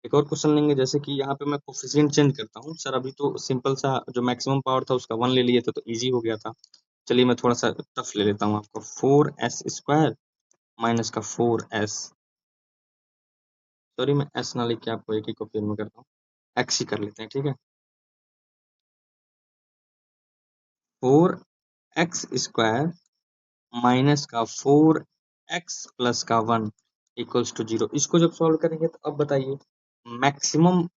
एक और क्वेश्चन लेंगे, जैसे कि यहाँ पे मैं कोफिशिएंट चेंज करता हूँ सर। अभी तो सिंपल सा जो मैक्सिमम पावर था उसका 1 ले लिए थे, तो इजी हो गया था। चलिए मैं थोड़ा सा टफ ले लेता हूँ आपको, 4s स्क्वायर माइनस का 4s, सॉरी मैं एस ना लिख के आपको एक ही को फिर में करता हूँ, एक्स ही कर लेते हैं, ठीक है। 4x स्क्वायर माइनस का 4x प्लस का 1 इक्वल्स टू 0। इसको जब सॉल्व करेंगे तो अब बताइए, मैक्सिमम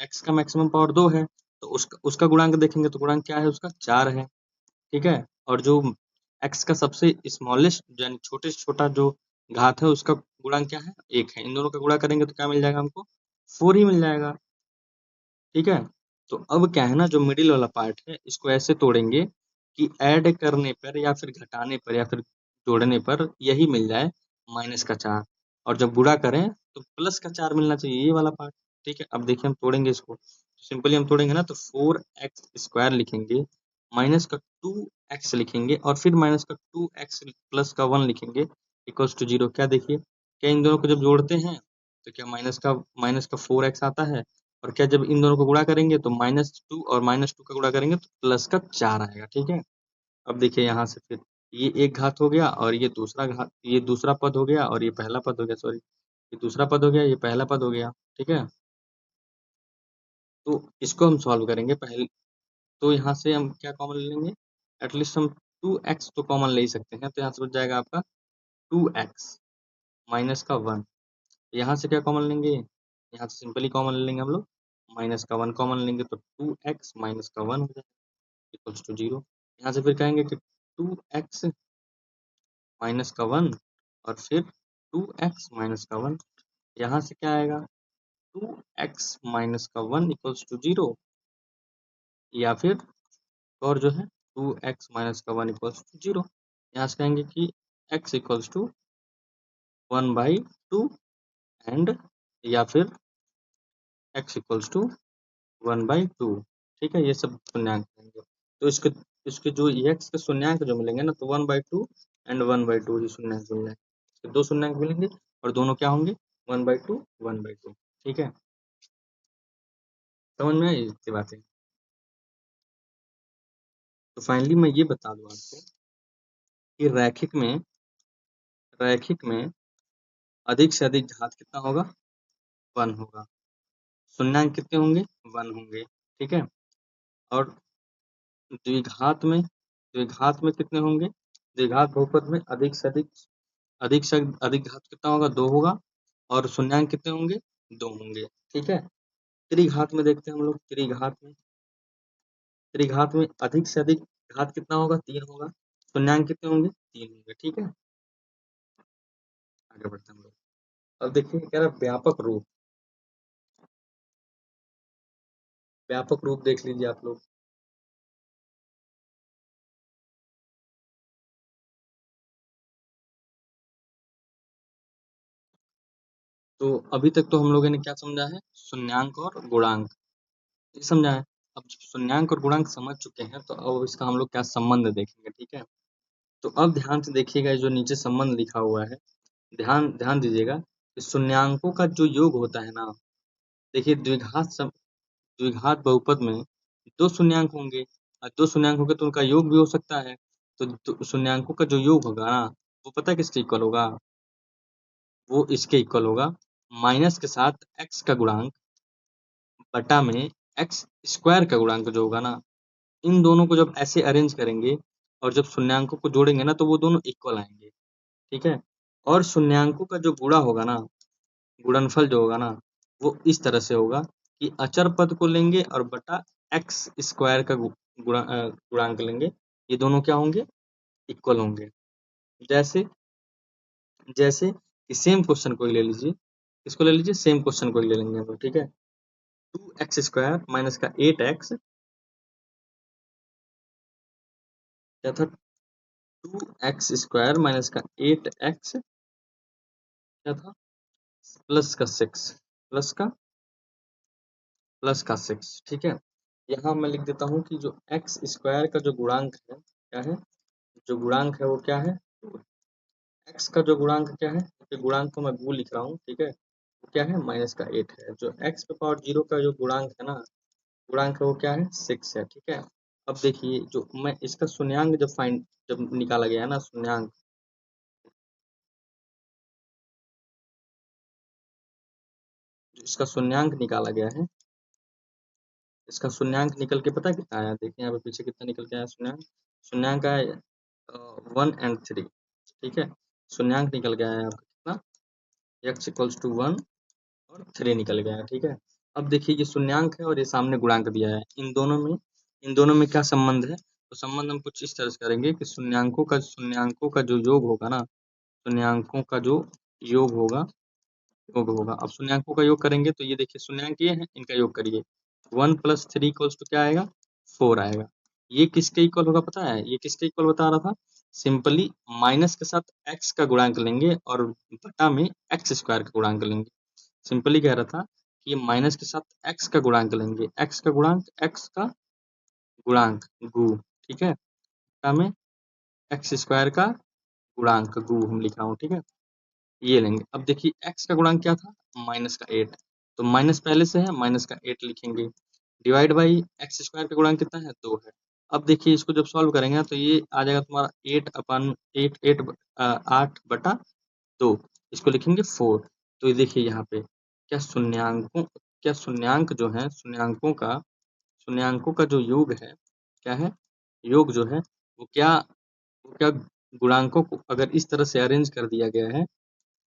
x का मैक्सिमम पावर 2 है, तो उसका उसका गुणांक देखेंगे तो गुणांक क्या है, उसका 4 है, ठीक है। और जो x का सबसे स्मॉलेस्ट यानी छोटे से छोटा जो घात है, उसका गुणांक क्या है, 1 है। इन दोनों का गुणा करेंगे तो क्या मिल जाएगा हमको, 4 ही मिल जाएगा, ठीक है। तो अब क्या है ना, जो मिडिल वाला पार्ट है, इसको ऐसे तोड़ेंगे कि ऐड करने पर या फिर घटाने पर या फिर जोड़ने पर यही मिल जाए, -4। और जब गुणा करें तो +4 मिलना चाहिए, ये वाला पार्ट, ठीक है। अब देखिए हम तोड़ेंगे इसको, सिंपली हम तोड़ेंगे ना, तो 4x स्क्वायर लिखेंगे, माइनस का 2x लिखेंगे, और फिर माइनस का 2x प्लस का 1 लिखेंगे, इक्वल्स टू 0। क्या देखिए, क्या इन दोनों को जब जोड़ते हैं तो क्या माइनस का 4x आता है, और क्या जब इन दोनों को गुणा करेंगे तो -2 और -2 का गुणा करेंगे तो प्लस का 4 आएगा, ठीक है। अब देखिए यहाँ से फिर ये एक घात हो गया, और ये दूसरा घात, ये दूसरा पद हो गया, और ये पहला पद हो गया, सॉरी ये दूसरा पद हो गया, ये पहला पद हो गया, ठीक है। तो इसको हम सॉल्व करेंगे पहले, तो यहाँ से हम क्या कॉमन ले लेंगे, एटलीस्ट हम 2x तो कॉमन ले ही सकते हैं, तो यहाँ से बच जाएगा आपका 2x माइनस का 1। यहाँ से क्या कॉमन लेंगे, यहाँ से सिंपली कॉमन ले लेंगे हम लोग, माइनस का 1 कॉमन लेंगे तो 2x माइनस का 1 हो जाएगा, इक्वल्स टू 0। यहाँ से फिर कहेंगे कि 2x माइनस का 1, और फिर 2x माइनस का 1, यहाँ से क्या आएगा, 2x माइनस का 1 इक्वल्स टू 0, या फिर और जो है 2x माइनस का 1 इक्वल्स टू 0। यहाँ से कहेंगे कि x इक्वल्स टू 1/2, एंड या फिर x इक्वल्स टू 1/2। ठीक है, ये सब शून्यांक रहेंगे। तो इसके इसके जो एक्स के शून्यांक जो मिलेंगे ना, तो 1/2 एंड 1/2 ही शून्यांक मिल जाएंगे। तो दो शून्यांक मिलेंगे और दोनों क्या होंगे, 1/2 1/2। ठीक है, समझ में आई इतनी बातें। तो फाइनली मैं ये बता दूं आपको कि रैखिक में अधिक से अधिक घात कितना होगा, 1 होगा। शून्यांक कितने होंगे, 1 होंगे। ठीक है, और द्विघात में कितने होंगे, द्विघात बहुपद में अधिक से अधिक घात कितना होगा, 2 होगा। और शून्यांक कितने होंगे, 2 होंगे। ठीक है, त्रिघात में देखते हैं हम लोग। त्रिघात में अधिक से अधिक घात कितना होगा, 3 होगा। शून्यांक कितने होंगे, 3 होंगे। ठीक है, आगे बढ़ते हैं हम लोग। अब देखिए कह रहा है व्यापक रूप देख लीजिए आप लोग। तो अभी तक तो हम लोगों ने क्या समझा है, शून्यांक और गुणांक, ये समझा है। अब जब शून्यांक और गुणांक समझ चुके हैं, तो अब इसका हम लोग क्या संबंध देखेंगे। ठीक है, तो अब ध्यान से देखिएगा, जो नीचे संबंध लिखा हुआ है, ध्यान ध्यान दीजिएगा। कि शून्यांकों का जो योग होता है ना, देखिए द्विघात बहुपद में दो शून्यांक होंगे, और दो शून्यांक होंगे तो उनका योग भी हो सकता है। तो शून्यांकों का जो योग होगा ना, वो पता है किसके इक्वल होगा, वो इसके इक्वल होगा, माइनस के साथ एक्स का गुणांक बटा में एक्स स्क्वायर का गुणांक जो होगा ना। इन दोनों को जब ऐसे अरेंज करेंगे और जब शून्यांकों को जोड़ेंगे ना, तो वो दोनों इक्वल आएंगे। ठीक है, और शून्यांकों का जो गुणा होगा ना, गुणनफल जो होगा ना, वो इस तरह से होगा कि अचर पद को लेंगे और बटा एक्स स्क्वायर का गुणांक लेंगे। ये दोनों क्या होंगे, इक्वल होंगे। जैसे जैसे कि सेम क्वेश्चन को ही ले लीजिए, इसको ले लीजिए, सेम क्वेश्चन को ही ले लेंगे हम लोग। ठीक है, 2x² माइनस का 8x क्या था, 2x² माइनस का 8x क्या था, प्लस का 6, प्लस का प्लस का 6। ठीक है, यहाँ मैं लिख देता हूँ कि जो एक्स स्क्वायर का जो गुणांक है क्या है, जो गुणांक है वो क्या है, एक्स का जो गुणांक क्या है, तो गुणांक को मैं गु लिख रहा हूँ। ठीक है, वो क्या है, -8 है। जो एक्स पे पावर 0 का जो गुणांक है ना, गुणांक है वो क्या है, 6 है। ठीक है, अब देखिए जो मैं इसका शून्यांक जब निकाला गया है ना, शून्यांक, इसका शून्यांक निकाला गया है, इसका शून्यांक निकल के पता है कितना आया, देखिए यहाँ पे पीछे कितना निकल के आया शून्यांक। शून्यांक आया 1 and 3। ठीक है, शून्यांक निकल गया है आपका कितना, x इक्वल्स टू 1 और 3 निकल गया है। ठीक है, अब देखिए ये शून्यांक है और ये सामने गुणांक दिया है, इन दोनों में क्या संबंध है, तो संबंध हम कुछ इस तरह से करेंगे कि शून्यांकों का जो योग होगा ना, शून्यांकों का जो योग होगा। अब शून्यांकों का योग करेंगे तो ये देखिए शून्यांक ये है, इनका योग करिए, 1 + 3 इक्वल्स टू क्या आएगा, 4 आएगा। ये किसके इक्वल होगा पता है, ये किसके इक्वल बता रहा था, सिंपली माइनस के साथ एक्स का गुणांक लेंगे और बटा में एक्स स्क्वायर का गुणांक लेंगे। सिंपली कह रहा था कि माइनस के साथ एक्स का गुणांक लेंगे, एक्स का गुणांक गु। ठीक है, बटा में एक्स स्क्वायर का गुणांक गु हम लिख रहा हूँ। ठीक है, ये लेंगे। अब देखिए एक्स का गुणांक क्या था, -8, तो माइनस पहले से है, -8 लिखेंगे, डिवाइड बाई एक्स स्क्वायर का गुणांक कितना है, 2 है। अब देखिए इसको जब सॉल्व करेंगे ना, तो ये आ जाएगा तुम्हारा 8/2, इसको लिखेंगे 4। तो ये देखिए यहाँ पे क्या शून्यांक जो है, शून्यांकों का जो योग है, क्या है, योग जो है वो क्या गुणांकों को अगर इस तरह से अरेंज कर दिया गया है,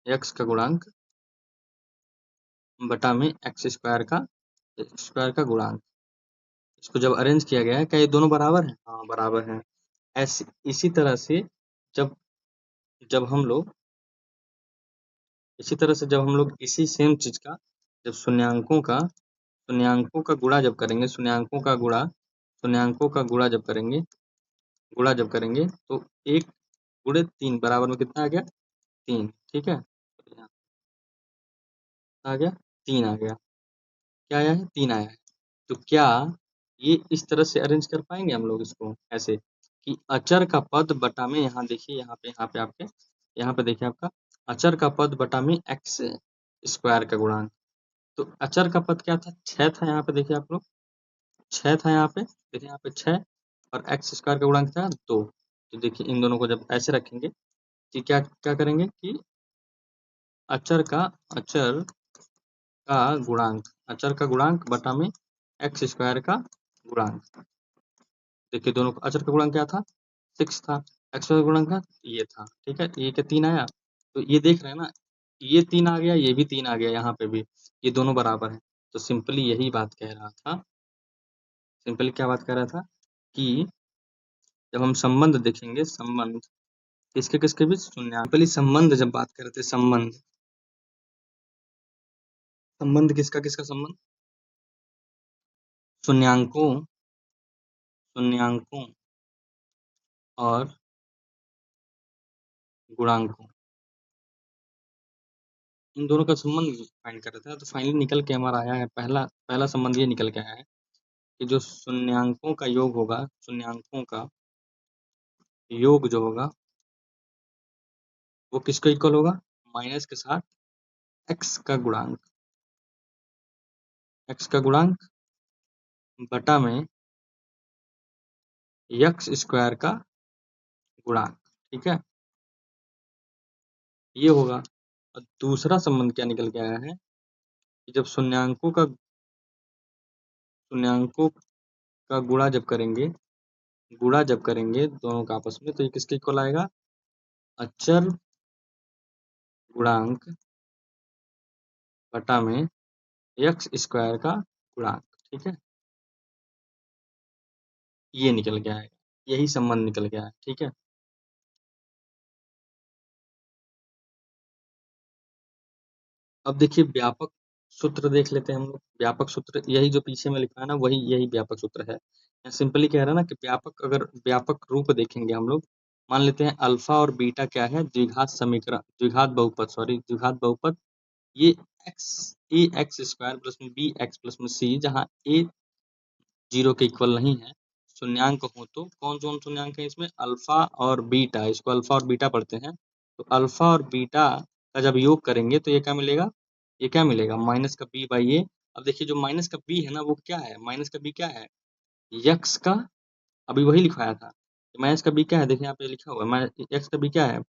एक्स का गुणांक बटा में एक्स स्क्वायर का गुणांक, इसको जब अरेंज किया गया है, क्या ये दोनों बराबर हैं, हाँ बराबर हैं। ऐसे इसी तरह से जब जब हम लोग इसी सेम चीज का जब शून्यांकों का गुणा जब करेंगे, शून्यांकों का गुणा जब करेंगे तो 1 × 3 बराबर में कितना आ गया, 3। ठीक है, तो यहाँ आ गया 3 आ गया, क्या आया है, 3 आया है। तो क्या ये इस तरह से अरेंज कर पाएंगे हम लोग इसको ऐसे कि अचर का पद बटा में, यहाँ देखिए, यहाँ पे आपके, यहाँ पे देखिए आपका अचर का पद बटा में एक्स स्क्वायर का गुणांक। तो अचर का पद क्या था, 6 था, यहाँ पे देखिए आप लोग 6 था, यहाँ पे देखिए, यहाँ पे 6 और एक्स स्क्वायर का गुणांक था 2। तो देखिए इन दोनों को जब ऐसे रखेंगे कि क्या क्या करेंगे कि अचर का अचर का गुणांक, अचर का गुणांक बटा में एक्स स्क्वायर का गुणांक। देखिए दोनों अचर का गुणांक क्या था, 6 था, एक्स का गुणांक था ये था, ठीक है, ये क्या 3 आया, तो ये देख रहे हैं ना, ये 3 आ गया, ये भी 3 आ गया, यहाँ पे भी ये दोनों बराबर है। तो सिंपली यही बात कह रहा था, सिंपली क्या बात कह रहा था कि जब हम संबंध देखेंगे, संबंध किसके किसके बीच, शून्य, पहले संबंध जब बात कर रहे थे, संबंध, संबंध किसका किसका संबंध, शून्यांकों, शून्यांकों और गुणांकों, इन दोनों का संबंध फाइंड कर रहे थे। तो फाइनली निकल के हमारा आया है, पहला पहला संबंध ये निकल के आया है कि जो शून्यांकों का योग होगा, शून्यांकों का योग जो होगा वो किसको इक्वल होगा, माइनस के साथ एक्स का गुणांक, एक्स का गुणांक बटा में एक्स स्क्वायर का गुणांक, ठीक है, ये होगा। और दूसरा संबंध क्या निकल के आया है कि जब शून्यांकों का गुणा जब करेंगे, गुणा जब करेंगे दोनों का आपस में, तो ये किसके इक्वल आएगा, अचर गुणांक बटा में एक्स स्क्वायर का गुणांक, ठीक है, ये निकल के आएगा, यही संबंध निकल के आया, ठीक है। अब देखिए व्यापक सूत्र देख लेते हैं हम लोग, व्यापक सूत्र यही जो पीछे में लिखा है ना, वही यही व्यापक सूत्र है। यहाँ सिंपली कह रहा है ना कि व्यापक, अगर व्यापक रूप देखेंगे हम लोग, मान लेते हैं अल्फा और बीटा क्या है, द्विघात समीकरण, द्विघात बहुपद, सॉरी द्विघात बहुपद, ये एक्स, ए एक्स स्क्वायर प्लस में बी एक्स प्लस में सी, जहाँ ए 0 के इक्वल नहीं है, शून्यांक हो, तो कौन कौन शून्यांक है इसमें, अल्फा और बीटा, इसको अल्फा और बीटा पढ़ते हैं। तो अल्फा और बीटा का जब योग करेंगे तो ये क्या मिलेगा, ये क्या मिलेगा, माइनस का बी बाई ए। अब देखिए जो माइनस का बी है ना, वो क्या है, माइनस का बी क्या है, यक्स का, अभी वही लिखवाया था, माइनस का बी क्या है, देखिए यहाँ पे लिखा हुआ है, एक्स का बी क्या है,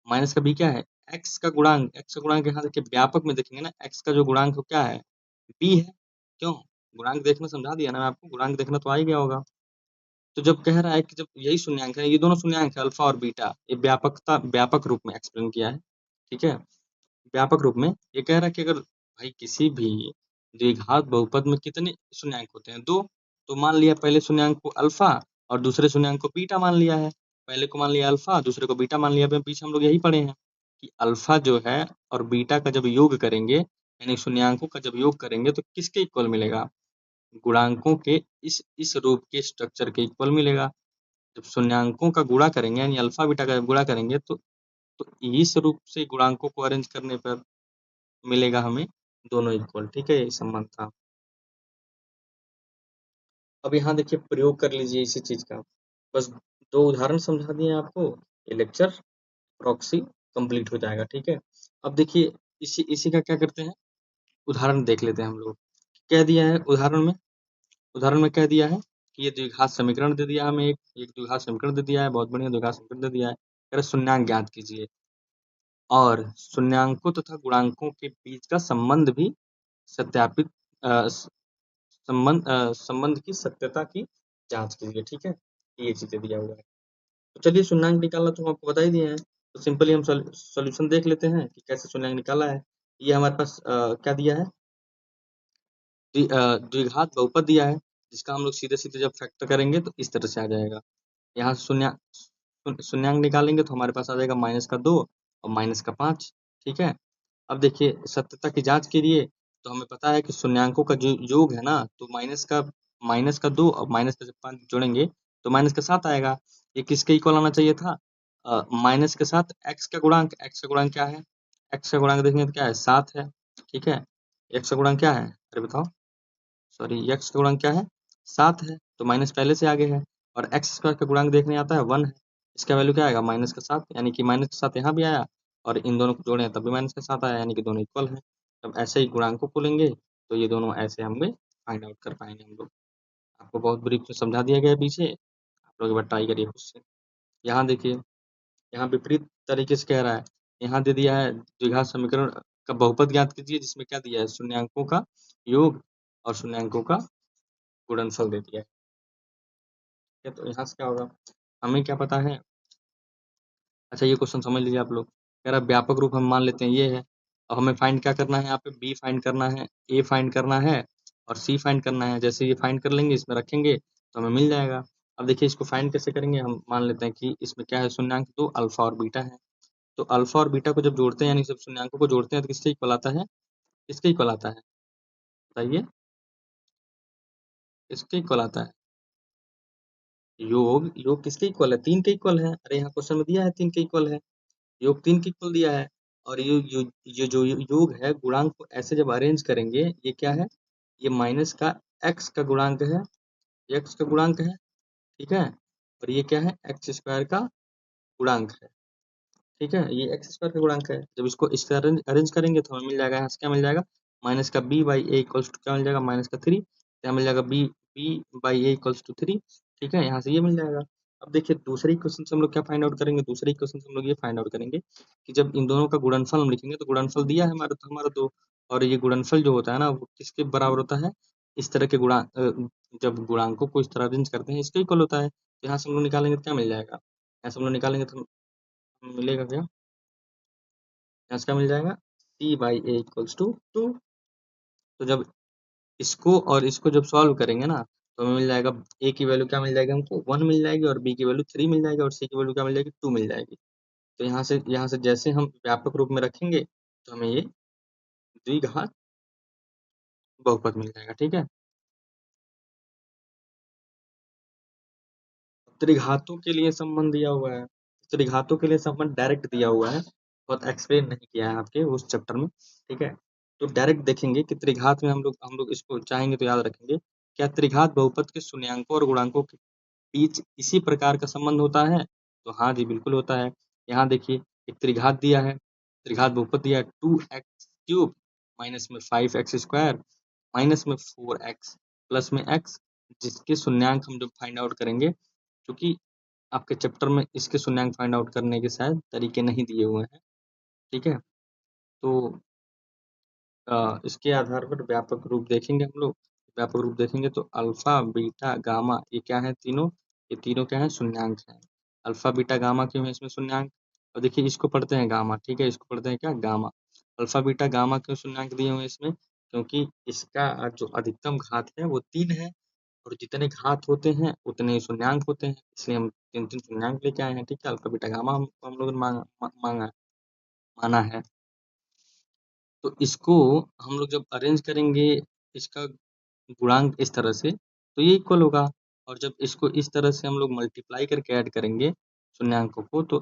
माइनस का बी क्या है, एक्स का गुणांक, एक्स का गुणांक यहाँ देखिए व्यापक में देखेंगे ना, एक्स का जो गुणांक वो क्या है, बी है, क्यों, गुणांक देखना समझा दिया ना मैं आपको, गुणांक देखना तो आ ही गया होगा। तो जब कह रहा है कि जब यही शून्यांक है, ये दोनों शून्यांक है अल्फा और बीटा, ये व्यापकता, व्यापक रूप में एक्सप्लेन किया है, ठीक है, व्यापक रूप में ये कह रहा है कि अगर भाई किसी भी द्विघात बहुपद में कितने शून्यांक होते हैं, दो, तो मान लिया पहले शून्यांक को अल्फा और दूसरे शून्यांक को बीटा मान लिया है, पहले को मान लिया अल्फा, दूसरे को बीटा मान लिया, पीछे हम लोग यही पढ़े हैं कि अल्फा जो है और बीटा का जब योग करेंगे, यानी शून्यांकों का जब योग करेंगे तो किसके इक्वल मिलेगा, गुणांकों के इस रूप के स्ट्रक्चर के इक्वल मिलेगा। जब शून्यांकों का गुणा करेंगे यानी अल्फा बीटा का गुणा करेंगे तो इस रूप से गुणांकों को अरेंज करने पर मिलेगा हमें दोनों इक्वल, ठीक है, यही संबंध था। अब यहाँ देखिए प्रयोग कर लीजिए इसी चीज का, बस 2 उदाहरण समझा दिए आपको, ये लेक्चर प्रॉक्सी कंप्लीट हो जाएगा, ठीक है। अब देखिए इसी इसी का क्या करते हैं, उदाहरण देख लेते हैं हम लोग। कह दिया है उदाहरण में कह दिया है कि ये द्विघात समीकरण दे दिया हमें, एक द्विघात समीकरण दे दिया है, बहुत बढ़िया द्विघात समीकरण दे दिया है, कह रहा शून्यांक ज्ञात कीजिए और शून्यांकों तथा गुणांकों के बीच का संबंध भी सत्यापित, संबंध की सत्यता की जांच कीजिए, ठीक है, ये चीजें दिया हुआ है। तो चलिए शून्यांक निकालना तो हम आपको बता ही दिए हैं, तो सिंपली हम सॉल्यूशन देख लेते हैं कि कैसे शून्यांक निकाला है। ये हमारे पास क्या दिया है, द्विघात बहुपद दिया है, जिसका हम लोग सीधे सीधे जब फैक्टर करेंगे तो इस तरह से आ जाएगा, यहाँ शून्यांक निकालेंगे तो हमारे पास आ जाएगा -2 और -5, ठीक है। अब देखिए सत्यता की जांच के लिए तो हमें पता है कि शून्यांकों का जो योग है ना, तो -2 और माइनस का जब 5 जोड़ेंगे तो -7 आएगा, ये किसके इक्वल आना चाहिए था, माइनस के साथ एक्स का गुणांक, एक्स का गुणांक क्या है, एक्स का गुणांक देखेंगे तो क्या है, 7 है, ठीक है, एक्स का गुणांक क्या है, अरे बताओ, सॉरी x का गुणांक क्या है 7 है, तो माइनस पहले से आगे है, और एक्स स्क्वायर का गुणांक देखने आता है 1 है, इसका वैल्यू क्या आएगा -7, यानी कि -7 यहाँ भी आया और इन दोनों को जोड़े तब भी -7 आया, यानी कि दोनों इक्वल है। जब ऐसे ही गुणांकों को लेंगे तो ये दोनों ऐसे हमें फाइंड आउट कर पाएंगे हम लोग। आपको बहुत ब्रीफ में समझा दिया गया है पीछे, आप लोग एक बार ट्राई करिए खुद से। यहाँ देखिए, यहाँ विपरीत तरीके से कह रहा है, यहाँ दे दिया है द्विघात समीकरण का बहुपद ज्ञात कीजिए, जिसमें क्या दिया है शून्यांकों का योग और शून्यांकों का गुणनफल दे दिया है। ठीक है, तो यहाँ से क्या होगा, हमें क्या पता है। अच्छा ये क्वेश्चन समझ लीजिए आप लोग, कह रहा है व्यापक रूप हम मान लेते हैं ये है, और हमें फाइंड क्या करना है, यहाँ पे बी फाइंड करना है, ए फाइंड करना है और सी फाइंड करना है। जैसे ये फाइंड कर लेंगे, इसमें रखेंगे तो हमें मिल जाएगा। अब देखिए इसको फाइंड कैसे करेंगे, हम मान लेते हैं कि इसमें क्या है शून्यांक, तो अल्फा और बीटा है। तो अल्फा और बीटा को जब जोड़ते हैं, यानी जब शून्यांकों को जोड़ते हैं तो किसके इक्वल आता है, किसके इक्वल आता है बताइए, किसके इक्वल आता है, योग योग किसके इक्वल है, 3 के इक्वल है। अरे यहाँ क्वेश्चन में दिया है 3 के इक्वल है, योग 3 के इक्वल दिया है। और ये जो योग है, गुणांक को ऐसे जब अरेंज करेंगे, ये क्या है, ये माइनस का एक्स का गुणांक है, एक्स का गुणांक है, ठीक है, और ये क्या है एक्स स्क्वायर का गुणांक है। ठीक है, ये एक्स स्क्वायर का गुणांक है। जब इसको इस तरह अरेंज करेंगे तो हमें मिल जाएगा, यहाँ से क्या मिल जाएगा, माइनस का B by A equals to क्या मिल जाएगा, -3, क्या मिल जाएगा, B B by A equals to 3। ठीक है, यहाँ से ये मिल जाएगा। अब देखिए दूसरे क्वेश्चन से हम लोग क्या फाइंड आउट करेंगे, दूसरे क्वेश्चन से हम लोग ये फाइंड आउट करेंगे कि जब इन दोनों का गुणनफल हम लिखेंगे, तो गुणनफल दिया है हमारा, तो हमारा दो, और ये गुणनफल जो होता है ना, वो किसके बराबर होता है, इस तरह के जब गुणांकों को इस तरह अरेंज करते हैं, इसके इक्वल होता है। तो यहाँ से हम लोग निकालेंगे तो क्या मिल जाएगा, यहाँ से हम लोग निकालेंगे तो मिलेगा क्या, यहाँ से क्या मिल जाएगा, सी बाई ए इक्वल्स टू 2। तो जब इसको और इसको जब सॉल्व करेंगे ना, तो हमें मिल जाएगा, ए की वैल्यू क्या मिल जाएगी हमको 1 मिल जाएगी, और बी की वैल्यू 3 मिल जाएगी, और सी की वैल्यू क्या मिल जाएगी 2 मिल जाएगी। तो यहाँ से जैसे हम व्यापक रूप में रखेंगे तो हमें ये द्विघात बहुपद मिल जाएगा। ठीक है, त्रिघातों के लिए संबंध दिया हुआ है, त्रिघातों के लिए संबंध डायरेक्ट दिया हुआ है, बहुत एक्सप्लेन नहीं किया है आपके उस चैप्टर में। ठीक है, तो डायरेक्ट देखेंगे कि त्रिघात में हम लोग इसको चाहेंगे तो याद रखेंगे, क्या त्रिघात बहुपद के शून्यांकों और गुणांकों के बीच इसी प्रकार का संबंध होता है, तो हाँ जी बिल्कुल होता है। यहाँ देखिए एक त्रिघात दिया है, त्रिघात बहुपद दिया है 2x³ माइनस में 5x² माइनस में 4x प्लस में x, जिसके शून्यांक हम जब फाइंड आउट करेंगे, क्योंकि आपके चैप्टर में इसके शून्यांक फाइंड आउट करने के शायद तरीके नहीं दिए हुए हैं। ठीक है, तो इसके आधार पर व्यापक रूप देखेंगे हम लोग, व्यापक रूप देखेंगे तो अल्फा बीटा गामा ये क्या है तीनों, ये तीनों क्या है शून्यांक हैं। अल्फा बीटा गामा क्यों है इसमें शून्यांक, और देखिए इसको पढ़ते हैं गामा, ठीक है, इसको पढ़ते हैं क्या गामा। अल्फा बीटा गामा क्यों शून्यांक दिए हुए हैं इसमें, क्योंकि इसका जो अधिकतम घात है वो 3 है, और जितने घात होते हैं उतने ही शून्यांक होते हैं, इसलिए हम 3 शून्यांक लेके आए हैं। ठीक है, अल्फा बीटा गामा हम लोगों ने माना है। तो इसको हम लोग जब अरेंज करेंगे, इसका गुणांक इस तरह से, तो ये इक्वल होगा, और जब इसको इस तरह से हम लोग मल्टीप्लाई करके ऐड करेंगे शून्यांकों को, तो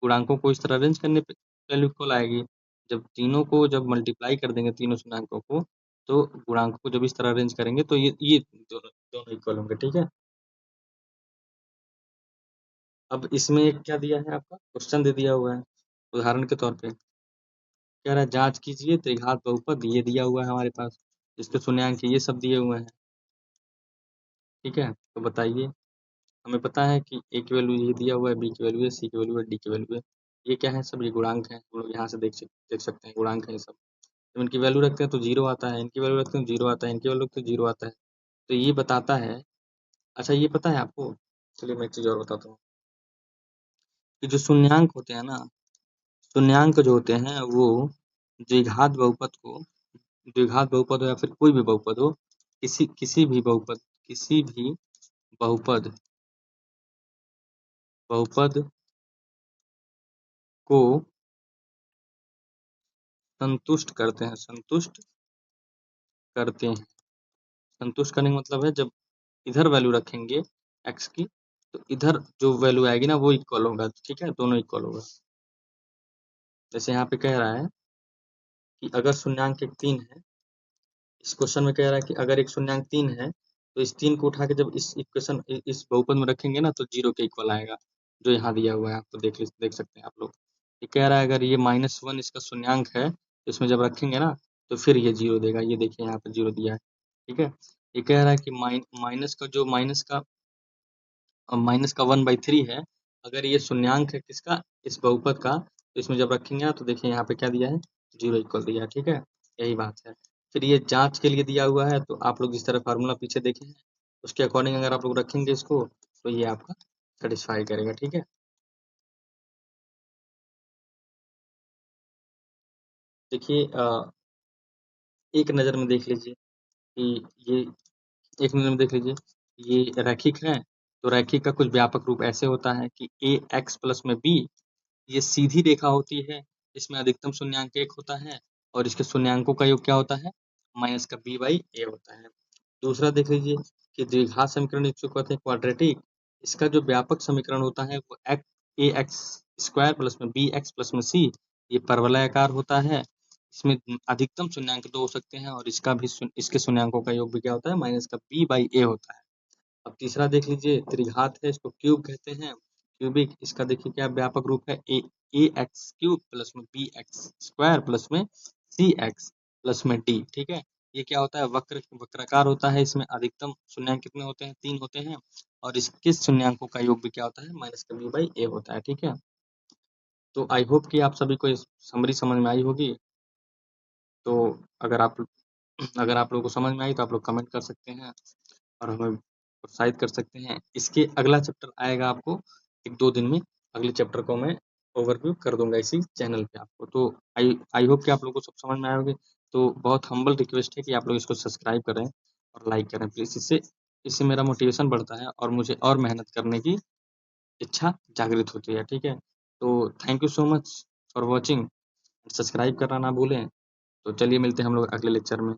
गुणांकों को इस तरह अरेंज करने पे वैल्यू इक्वल आएगी। जब तीनों को जब मल्टीप्लाई कर देंगे तीनों शून्यांकों को, तो गुणांकों को जब इस तरह अरेंज करेंगे तो ये दोनों दोनों इक्वल होंगे। ठीक है, अब इसमें एक क्या दिया है, आपका क्वेश्चन दे दिया हुआ है उदाहरण के तौर पे, कह रहा है जांच कीजिए त्रिघात बहुपद, ये दिया हुआ है हमारे पास, इसके शून्यांक ये सब दिए हुए हैं। ठीक है, तो बताइए, हमें पता है कि ए की वैल्यू ये दिया हुआ है, बी की वैल्यू है, सी की वैल्यू है, डी की वैल्यू है, ये क्या है सब, ये गुणांक है, हम लोग यहाँ से देख सकते हैं गुणांक है ये सब। जब इनकी वैल्यू रखते हैं तो जीरो आता है, इनकी वैल्यू रखते हैं तो जीरो आता है, इनकी वैल्यू रखते हैं तो जीरो आता है। तो ये बताता है, अच्छा ये पता है आपको, चलिए मैं एक चीज और बताता हूँ, कि जो शून्यांक होते हैं ना, शून्यांक जो होते हैं वो द्विघात बहुपद को, द्विघात बहुपद हो या फिर कोई भी बहुपद हो, किसी भी बहुपद बहुपद को संतुष्ट करते हैं, संतुष्ट करते हैं। संतुष्ट करने का मतलब है, जब इधर वैल्यू रखेंगे एक्स की, तो इधर जो वैल्यू आएगी ना वो इक्वल होगा। ठीक है, दोनों इक्वल होगा। जैसे यहाँ पे कह रहा है कि अगर शून्यांक एक 3 है, इस क्वेश्चन में कह रहा है कि अगर एक शून्यांक 3 है, तो इस 3 को उठा के जब इस इक्वेशन इस बहुपद में रखेंगे ना, तो 0 के इक्वल आएगा, जो यहाँ दिया हुआ है, आपको देख सकते हैं आप लोग। ये कह रहा है अगर ये -1 इसका शून्यांक है, तो इसमें जब रखेंगे ना, तो फिर ये 0 देगा। ये देखिए यहाँ पे 0 दिया है, ठीक है। ये कह रहा है कि माइनस का 1/3 है, अगर ये शून्यांक है किसका, इस बहुपद का, तो इसमें जब रखेंगे ना, तो देखिए यहाँ पे क्या दिया है, 0 इक्वल दिया है, ठीक है। यही बात है। फिर ये जांच के लिए दिया हुआ है, तो आप लोग जिस तरह फार्मूला पीछे देखे हैं, उसके अकॉर्डिंग अगर आप लोग रखेंगे इसको, तो ये आपका सेटिस्फाई करेगा, ठीक है। देखिए एक नज़र में देख लीजिए कि ये एक नज़र में देख लीजिए, ये रैखिक है, तो रैखिक का कुछ व्यापक रूप ऐसे होता है कि ax प्लस में b, ये सीधी रेखा होती है, इसमें अधिकतम शून्यांक 1 होता है, और इसके शून्यांकों का योग क्या होता है, माइनस का b/a होता है। दूसरा देख लीजिए कि द्विघात समीकरण जिसको कहते हैं क्वाड्रेटिक, इसका जो व्यापक समीकरण होता है वो ax स्क्वायर प्लस में bx प्लस में c, ये परवलयाकार होता है। इसमें अधिकतम शून्यांक 2 हो सकते हैं, और इसके शून्यांकों का योग भी क्या होता है, माइनस का b/a होता है। अब तीसरा देख लीजिए, त्रिघात है, इसको क्यूब कहते हैं, क्यूबिक, इसका देखिए क्या व्यापक रूप है, ए एक्स क्यूब प्लस में बी एक्स स्क्वायर प्लस में सी एक्स प्लस में डी, ठीक है। ये क्या होता है, वक्राकार होता है, इसमें अधिकतम शून्यांक कितने होते हैं, 3 होते हैं, और इसके शून्यांकों का योग भी क्या होता है, माइनस का b/a होता है, ठीक है। तो आई होप कि आप सभी को इस समरी समझ में आई होगी। तो अगर आप लोगों को समझ में आई, तो आप लोग कमेंट कर सकते हैं और हमें प्रोत्साहित कर सकते हैं। इसके अगला चैप्टर आएगा आपको 1-2 दिन में, अगले चैप्टर को मैं ओवरव्यू कर दूंगा इसी चैनल पे आपको। तो आई होप कि आप लोगों को सब समझ में आए होंगे। तो बहुत हम्बल रिक्वेस्ट है कि आप लोग इसको सब्सक्राइब करें और लाइक करें प्लीज़। इससे मेरा मोटिवेशन बढ़ता है और मुझे और मेहनत करने की इच्छा जागृत होती है, ठीक है। तो thank you so much for watching, subscribe करना ना भूलें। तो चलिए मिलते हैं हम लोग अगले लेक्चर में।